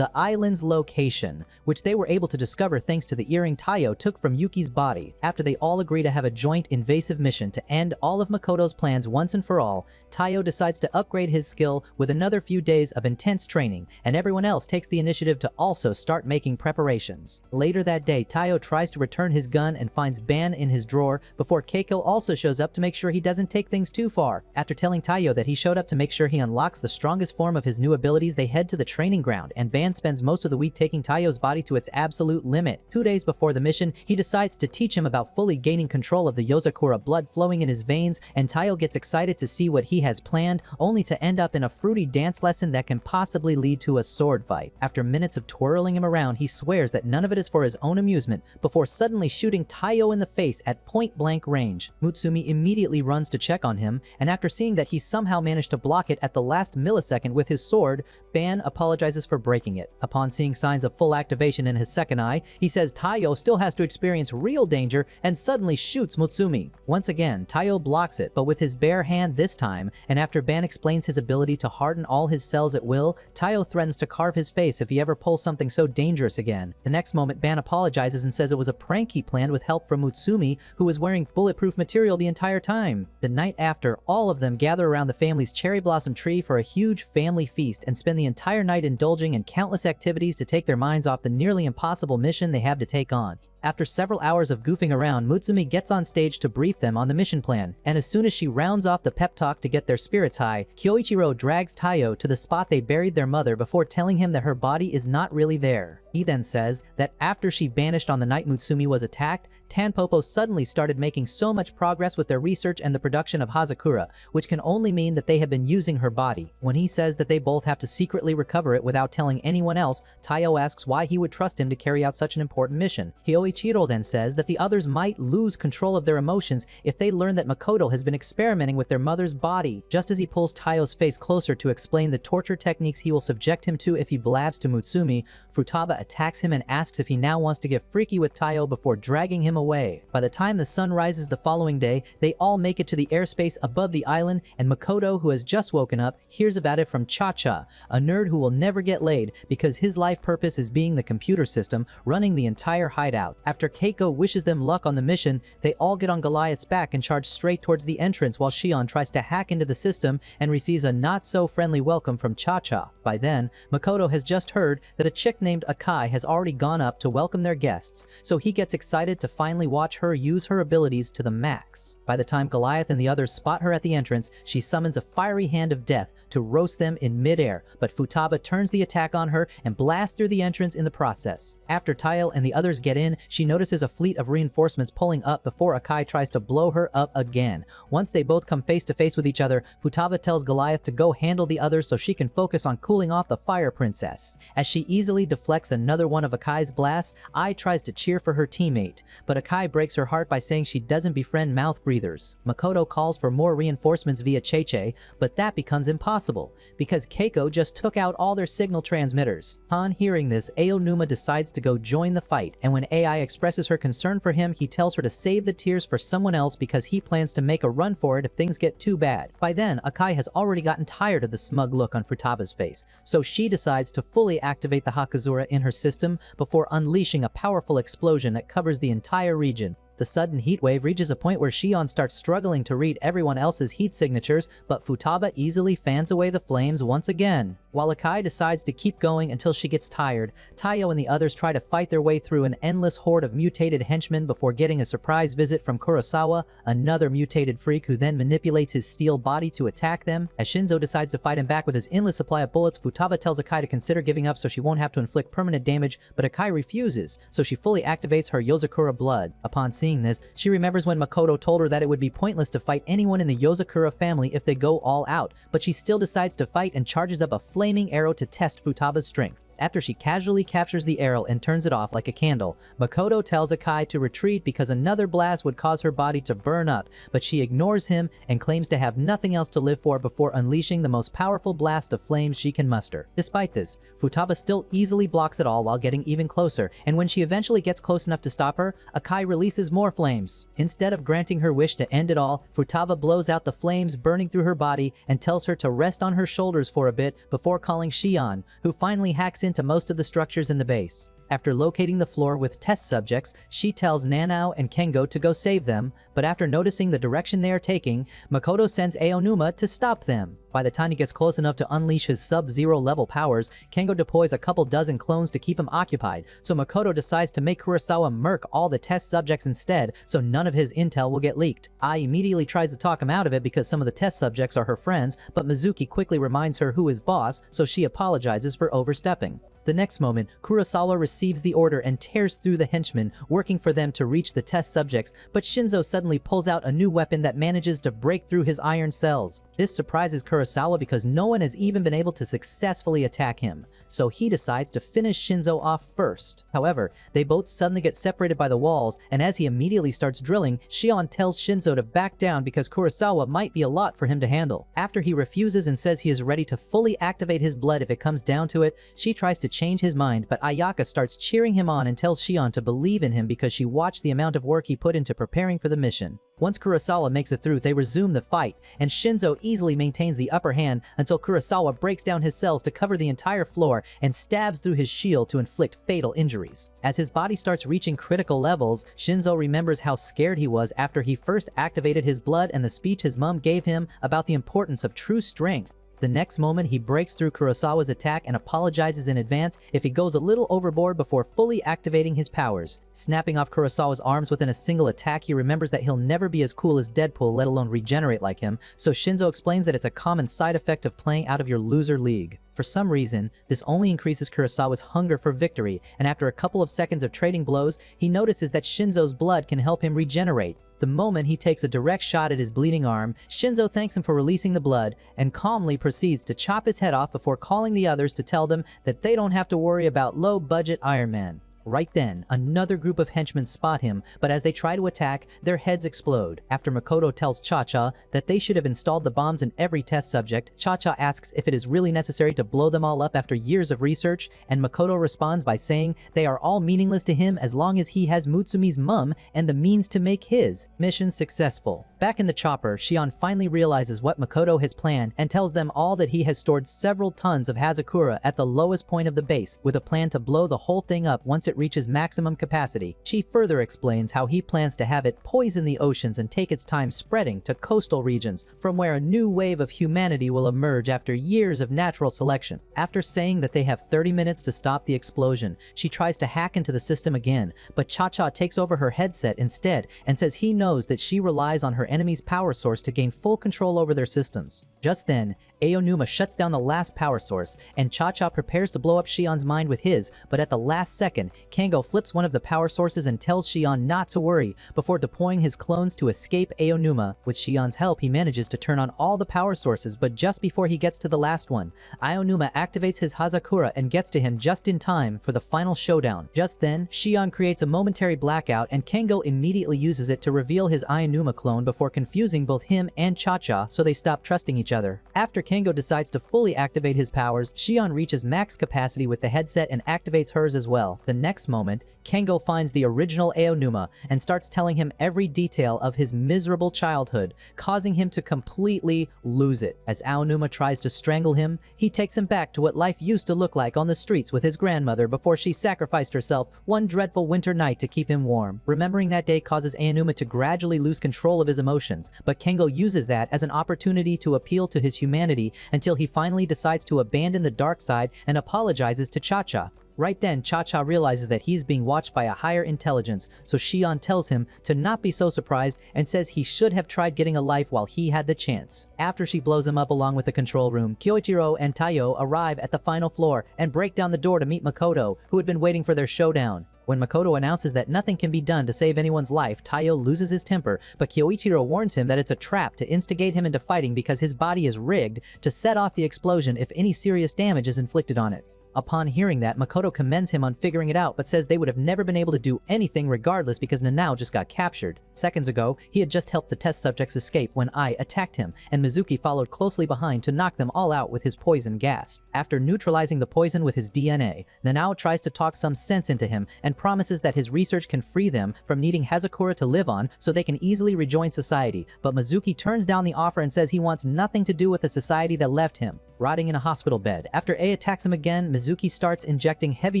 island's location, which they were able to discover thanks to the earring Taiyo took from Yuki's body. After they all agree to have a joint invasive mission to end all of Makoto's plans once and for all, Taiyo decides to upgrade his skill with another few days of intense training, and everyone else takes the initiative to also start making preparations. Later that day, Taiyo tries to return his gun and finds Ban in his drawer before Keiko also shows up to make sure he doesn't take things too far. After telling Taiyo that he showed up to make sure he unlocks the strongest form of his new abilities, they head to the training ground, and Ban spends most of the week taking Taiyo's body to its absolute limit. 2 days before the mission, he decides to teach him about fully gaining control of the Yozakura blood flowing in his veins, and Taiyo gets excited to see what he has planned, only to end up in a fruity dance lesson that can possibly lead to a sword fight. After minutes of twirling him around, he swears that none of it is for his own amusement, before suddenly shooting Taiyo in the face at point-blank range. Mutsumi immediately runs to check on him, and after seeing that he somehow managed to block it at the last millisecond with his sword, Ban apologizes for breaking it. Upon seeing signs of full activation in his second eye, he says Taiyo still has to experience real danger and suddenly shoots Mutsumi. Once again, Taiyo blocks it, but with his bare hand this time, and after Ban explains his ability to harden all his cells at will, Taiyo threatens to carve his face if he ever pulls something so dangerous again. The next moment, Ban apologizes and says it was a prank he planned with help from Mutsumi, who was wearing bulletproof material the entire time. The night after, all of them gather around the family's cherry blossom tree for a huge family feast and spend the entire night indulging in countless activities to take their minds off the nearly impossible mission they have to take on. After several hours of goofing around, Mutsumi gets on stage to brief them on the mission plan, and as soon as she rounds off the pep talk to get their spirits high, Kyoichiro drags Taiyo to the spot they buried their mother before telling him that her body is not really there. He then says that after she vanished on the night Mutsumi was attacked, Tanpopo suddenly started making so much progress with their research and the production of Hazakura, which can only mean that they have been using her body. When he says that they both have to secretly recover it without telling anyone else, Taiyo asks why he would trust him to carry out such an important mission. Kyoichiro then says that the others might lose control of their emotions if they learn that Makoto has been experimenting with their mother's body. Just as he pulls Taiyo's face closer to explain the torture techniques he will subject him to if he blabs to Mutsumi, Futaba attacks him and asks if he now wants to get freaky with Taiyo before dragging him away. By the time the sun rises the following day, they all make it to the airspace above the island, and Makoto, who has just woken up, hears about it from Cha-Cha, a nerd who will never get laid because his life purpose is being the computer system running the entire hideout. After Keiko wishes them luck on the mission, they all get on Goliath's back and charge straight towards the entrance while Shion tries to hack into the system and receives a not-so-friendly welcome from Cha-Cha. By then, Makoto has just heard that a chick named Akai has already gone up to welcome their guests, so he gets excited to finally watch her use her abilities to the max. By the time Goliath and the others spot her at the entrance, she summons a fiery hand of death to roast them in midair, but Futaba turns the attack on her and blasts through the entrance in the process. After Taiyo and the others get in, she notices a fleet of reinforcements pulling up before Akai tries to blow her up again. Once they both come face to face with each other, Futaba tells Goliath to go handle the others so she can focus on cooling off the Fire Princess. As she easily deflects another one of Akai's blasts, Ai tries to cheer for her teammate, but Akai breaks her heart by saying she doesn't befriend mouth breathers. Makoto calls for more reinforcements via Cheche, but that becomes impossible, because Keiko just took out all their signal transmitters. Upon hearing this, Aonuma decides to go join the fight, and when AI expresses her concern for him, he tells her to save the tears for someone else because he plans to make a run for it if things get too bad. By then, Akai has already gotten tired of the smug look on Futaba's face, so she decides to fully activate the Hakazura in her system before unleashing a powerful explosion that covers the entire region. The sudden heat wave reaches a point where Shion starts struggling to read everyone else's heat signatures, but Futaba easily fans away the flames once again. While Akai decides to keep going until she gets tired, Taiyo and the others try to fight their way through an endless horde of mutated henchmen before getting a surprise visit from Kurosawa, another mutated freak who then manipulates his steel body to attack them. As Shinzo decides to fight him back with his endless supply of bullets, Futaba tells Akai to consider giving up so she won't have to inflict permanent damage, but Akai refuses, so she fully activates her Yozakura blood. Upon seeing this, she remembers when Makoto told her that it would be pointless to fight anyone in the Yozakura family if they go all out, but she still decides to fight and charges up a flaming arrow to test Futaba's strength. After she casually captures the arrow and turns it off like a candle, Makoto tells Akai to retreat because another blast would cause her body to burn up, but she ignores him and claims to have nothing else to live for before unleashing the most powerful blast of flames she can muster. Despite this, Futaba still easily blocks it all while getting even closer, and when she eventually gets close enough to stop her, Akai releases more flames. Instead of granting her wish to end it all, Futaba blows out the flames burning through her body and tells her to rest on her shoulders for a bit before calling Shion, who finally hacks into most of the structures in the base. After locating the floor with test subjects, she tells Nanao and Kengo to go save them, but after noticing the direction they are taking, Makoto sends Aonuma to stop them. By the time he gets close enough to unleash his sub-zero level powers, Kengo deploys a couple dozen clones to keep him occupied, so Makoto decides to make Kurosawa murk all the test subjects instead so none of his intel will get leaked. Ai immediately tries to talk him out of it because some of the test subjects are her friends, but Mizuki quickly reminds her who is boss, so she apologizes for overstepping. The next moment, Kurosawa receives the order and tears through the henchmen, working for them to reach the test subjects, but Shinzo suddenly pulls out a new weapon that manages to break through his iron cells. This surprises Kurosawa because no one has even been able to successfully attack him, so he decides to finish Shinzo off first. However, they both suddenly get separated by the walls, and as he immediately starts drilling, Shion tells Shinzo to back down because Kurosawa might be a lot for him to handle. After he refuses and says he is ready to fully activate his blood if it comes down to it, she tries to change his mind, but Ayaka starts cheering him on and tells Shion to believe in him because she watched the amount of work he put into preparing for the mission. Once Kurosawa makes it through, they resume the fight, and Shinzo easily maintains the upper hand until Kurosawa breaks down his cells to cover the entire floor and stabs through his shield to inflict fatal injuries. As his body starts reaching critical levels, Shinzo remembers how scared he was after he first activated his blood and the speech his mom gave him about the importance of true strength. The next moment, he breaks through Kurosawa's attack and apologizes in advance if he goes a little overboard before fully activating his powers. Snapping off Kurosawa's arms within a single attack, he remembers that he'll never be as cool as Deadpool, let alone regenerate like him, so Shinzo explains that it's a common side effect of playing out of your loser league. For some reason, this only increases Kurosawa's hunger for victory, and after a couple of seconds of trading blows, he notices that Shinzo's blood can help him regenerate. The moment he takes a direct shot at his bleeding arm, Shinzo thanks him for releasing the blood and calmly proceeds to chop his head off before calling the others to tell them that they don't have to worry about low-budget Iron Man. Right then, another group of henchmen spot him, but as they try to attack, their heads explode. After Makoto tells Cha-Cha that they should have installed the bombs in every test subject, Cha-Cha asks if it is really necessary to blow them all up after years of research, and Makoto responds by saying they are all meaningless to him as long as he has Mutsumi's mum and the means to make his mission successful. Back in the chopper, Shion finally realizes what Makoto has planned and tells them all that he has stored several tons of Hazakura at the lowest point of the base with a plan to blow the whole thing up once it reaches maximum capacity. She further explains how he plans to have it poison the oceans and take its time spreading to coastal regions from where a new wave of humanity will emerge after years of natural selection. After saying that they have 30 minutes to stop the explosion, she tries to hack into the system again, but Cha-Cha takes over her headset instead and says he knows that she relies on her enemy's power source to gain full control over their systems. Just then, Aonuma shuts down the last power source, and Cha-Cha prepares to blow up Shion's mind with his, but at the last second, Kango flips one of the power sources and tells Shion not to worry before deploying his clones to escape Aonuma. With Shion's help, he manages to turn on all the power sources, but just before he gets to the last one, Aonuma activates his Hazakura and gets to him just in time for the final showdown. Just then, Shion creates a momentary blackout, and Kango immediately uses it to reveal his Aonuma clone before confusing both him and Cha-Cha, so they stop trusting each other. After Kango decides to fully activate his powers, Shion reaches max capacity with the headset and activates hers as well. The next moment, Kango finds the original Aonuma and starts telling him every detail of his miserable childhood, causing him to completely lose it. As Aonuma tries to strangle him, he takes him back to what life used to look like on the streets with his grandmother before she sacrificed herself one dreadful winter night to keep him warm. Remembering that day causes Aonuma to gradually lose control of his emotions, but Kango uses that as an opportunity to appeal to his humanity until he finally decides to abandon the dark side and apologizes to Cha-Cha. Right then, Cha-Cha realizes that he's being watched by a higher intelligence, so Shion tells him to not be so surprised and says he should have tried getting a life while he had the chance. After she blows him up along with the control room, Kyoichiro and Taiyo arrive at the final floor and break down the door to meet Makoto, who had been waiting for their showdown. When Makoto announces that nothing can be done to save anyone's life, Taiyo loses his temper, but Kyoichiro warns him that it's a trap to instigate him into fighting because his body is rigged to set off the explosion if any serious damage is inflicted on it. Upon hearing that, Makoto commends him on figuring it out, but says they would have never been able to do anything regardless because Nanao just got captured. Seconds ago, he had just helped the test subjects escape when Ai attacked him, and Mizuki followed closely behind to knock them all out with his poison gas. After neutralizing the poison with his DNA, Nanao tries to talk some sense into him and promises that his research can free them from needing Hazakura to live on so they can easily rejoin society, but Mizuki turns down the offer and says he wants nothing to do with the society that left him. Rotting in a hospital bed, after A attacks him again, Mizuki starts injecting heavy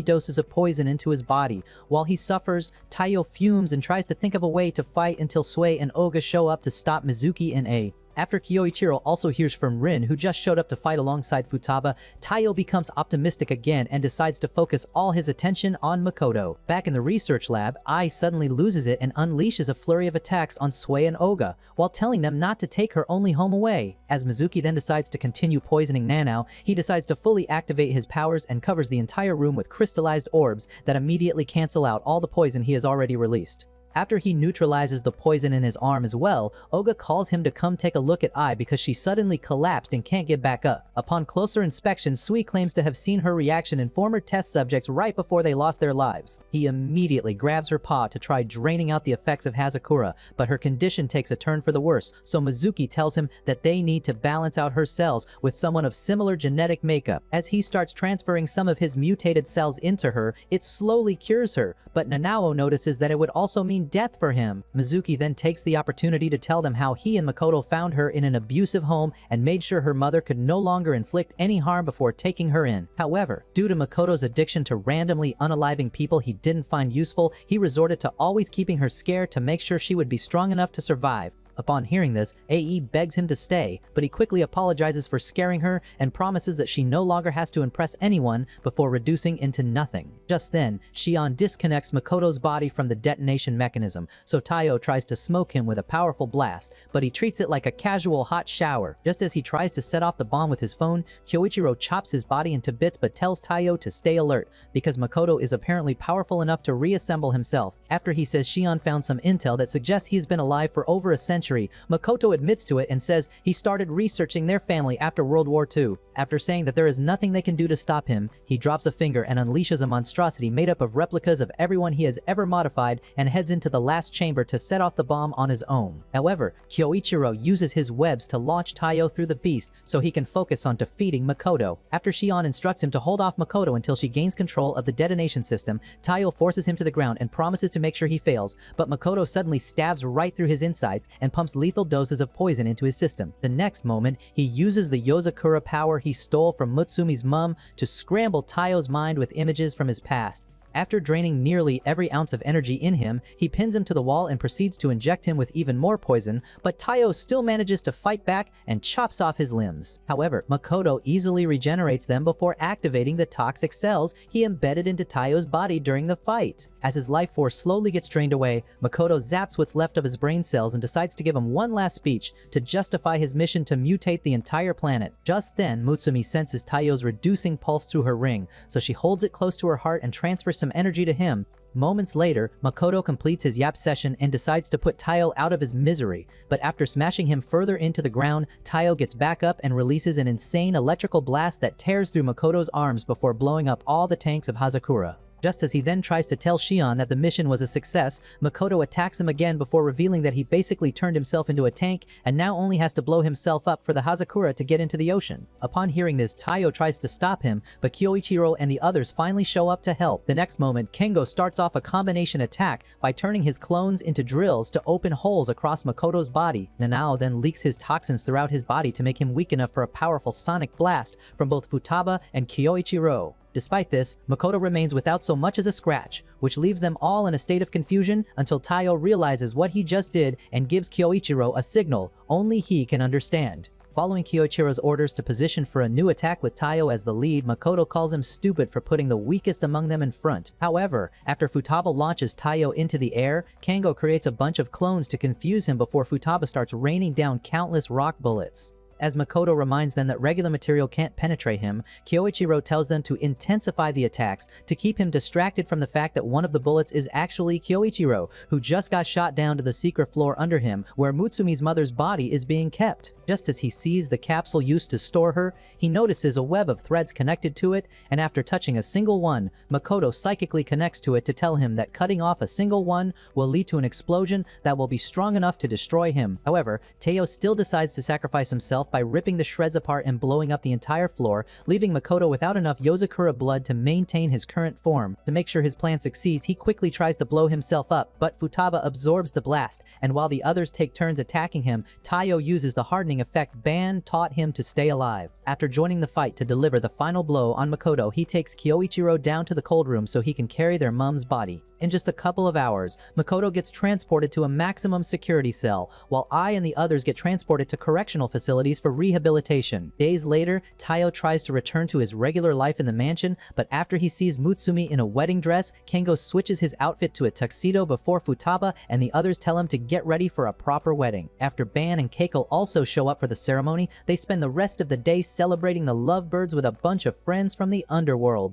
doses of poison into his body. While he suffers, Taiyo fumes and tries to think of a way to fight until Sui and Oga show up to stop Mizuki and A. After Kyoichiro also hears from Rin, who just showed up to fight alongside Futaba, Taiyo becomes optimistic again and decides to focus all his attention on Makoto. Back in the research lab, Ai suddenly loses it and unleashes a flurry of attacks on Sui and Oga, while telling them not to take her only home away. As Mizuki then decides to continue poisoning Nanao, he decides to fully activate his powers and covers the entire room with crystallized orbs that immediately cancel out all the poison he has already released. After he neutralizes the poison in his arm as well, Oga calls him to come take a look at Ai because she suddenly collapsed and can't get back up. Upon closer inspection, Sui claims to have seen her reaction in former test subjects right before they lost their lives. He immediately grabs her paw to try draining out the effects of Hazakura, but her condition takes a turn for the worse, so Mizuki tells him that they need to balance out her cells with someone of similar genetic makeup. As he starts transferring some of his mutated cells into her, it slowly cures her, but Nanao notices that it would also mean death for him. Mizuki then takes the opportunity to tell them how he and Makoto found her in an abusive home and made sure her mother could no longer inflict any harm before taking her in. However, due to Makoto's addiction to randomly unaliving people he didn't find useful, he resorted to always keeping her scared to make sure she would be strong enough to survive. Upon hearing this, AE begs him to stay, but he quickly apologizes for scaring her and promises that she no longer has to impress anyone before reducing into nothing. Just then, Shion disconnects Makoto's body from the detonation mechanism, so Taiyo tries to smoke him with a powerful blast, but he treats it like a casual hot shower. Just as he tries to set off the bomb with his phone, Kyoichiro chops his body into bits but tells Taiyo to stay alert, because Makoto is apparently powerful enough to reassemble himself. After he says Shion found some intel that suggests he's been alive for over a century, Makoto admits to it and says he started researching their family after World War II. After saying that there is nothing they can do to stop him, he drops a finger and unleashes a monstrosity made up of replicas of everyone he has ever modified and heads into the last chamber to set off the bomb on his own. However, Kyoichiro uses his webs to launch Taiyo through the beast so he can focus on defeating Makoto. After Shion instructs him to hold off Makoto until she gains control of the detonation system, Taiyo forces him to the ground and promises to make sure he fails, but Makoto suddenly stabs right through his insides and pumps lethal doses of poison into his system. The next moment, he uses the Yozakura power he stole from Mutsumi's mum to scramble Taiyo's mind with images from his past. After draining nearly every ounce of energy in him, he pins him to the wall and proceeds to inject him with even more poison, but Taiyo still manages to fight back and chops off his limbs. However, Makoto easily regenerates them before activating the toxic cells he embedded into Taiyo's body during the fight. As his life force slowly gets drained away, Makoto zaps what's left of his brain cells and decides to give him one last speech to justify his mission to mutate the entire planet. Just then, Mutsumi senses Taiyo's reducing pulse through her ring, so she holds it close to her heart and transfers some energy to him. Moments later, Makoto completes his yap session and decides to put Taiyo out of his misery, but after smashing him further into the ground, Taiyo gets back up and releases an insane electrical blast that tears through Makoto's arms before blowing up all the tanks of Hazakura. Just as he then tries to tell Shion that the mission was a success, Makoto attacks him again before revealing that he basically turned himself into a tank and now only has to blow himself up for the Hazakura to get into the ocean. Upon hearing this, Taiyo tries to stop him, but Kyoichiro and the others finally show up to help. The next moment, Kengo starts off a combination attack by turning his clones into drills to open holes across Makoto's body. Nanao then leaks his toxins throughout his body to make him weak enough for a powerful sonic blast from both Futaba and Kyoichiro. Despite this, Makoto remains without so much as a scratch, which leaves them all in a state of confusion until Taiyo realizes what he just did and gives Kyoichiro a signal only he can understand. Following Kyoichiro's orders to position for a new attack with Taiyo as the lead, Makoto calls him stupid for putting the weakest among them in front. However, after Futaba launches Taiyo into the air, Kengo creates a bunch of clones to confuse him before Futaba starts raining down countless rock bullets. As Makoto reminds them that regular material can't penetrate him, Kyoichiro tells them to intensify the attacks to keep him distracted from the fact that one of the bullets is actually Kyoichiro, who just got shot down to the secret floor under him, where Mutsumi's mother's body is being kept. Just as he sees the capsule used to store her, he notices a web of threads connected to it, and after touching a single one, Makoto psychically connects to it to tell him that cutting off a single one will lead to an explosion that will be strong enough to destroy him. However, Taiyo still decides to sacrifice himself by ripping the shreds apart and blowing up the entire floor, leaving Makoto without enough Yozakura blood to maintain his current form. To make sure his plan succeeds, he quickly tries to blow himself up, but Futaba absorbs the blast, and while the others take turns attacking him, Taiyo uses the hardening effect Ban taught him to stay alive. After joining the fight to deliver the final blow on Makoto, he takes Kyoichiro down to the cold room so he can carry their mom's body. In just a couple of hours, Makoto gets transported to a maximum security cell, while I and the others get transported to correctional facilities for rehabilitation. Days later, Taiyo tries to return to his regular life in the mansion, but after he sees Mutsumi in a wedding dress, Kengo switches his outfit to a tuxedo before Futaba and the others tell him to get ready for a proper wedding. After Ban and Keiko also show up for the ceremony, they spend the rest of the day celebrating the lovebirds with a bunch of friends from the underworld.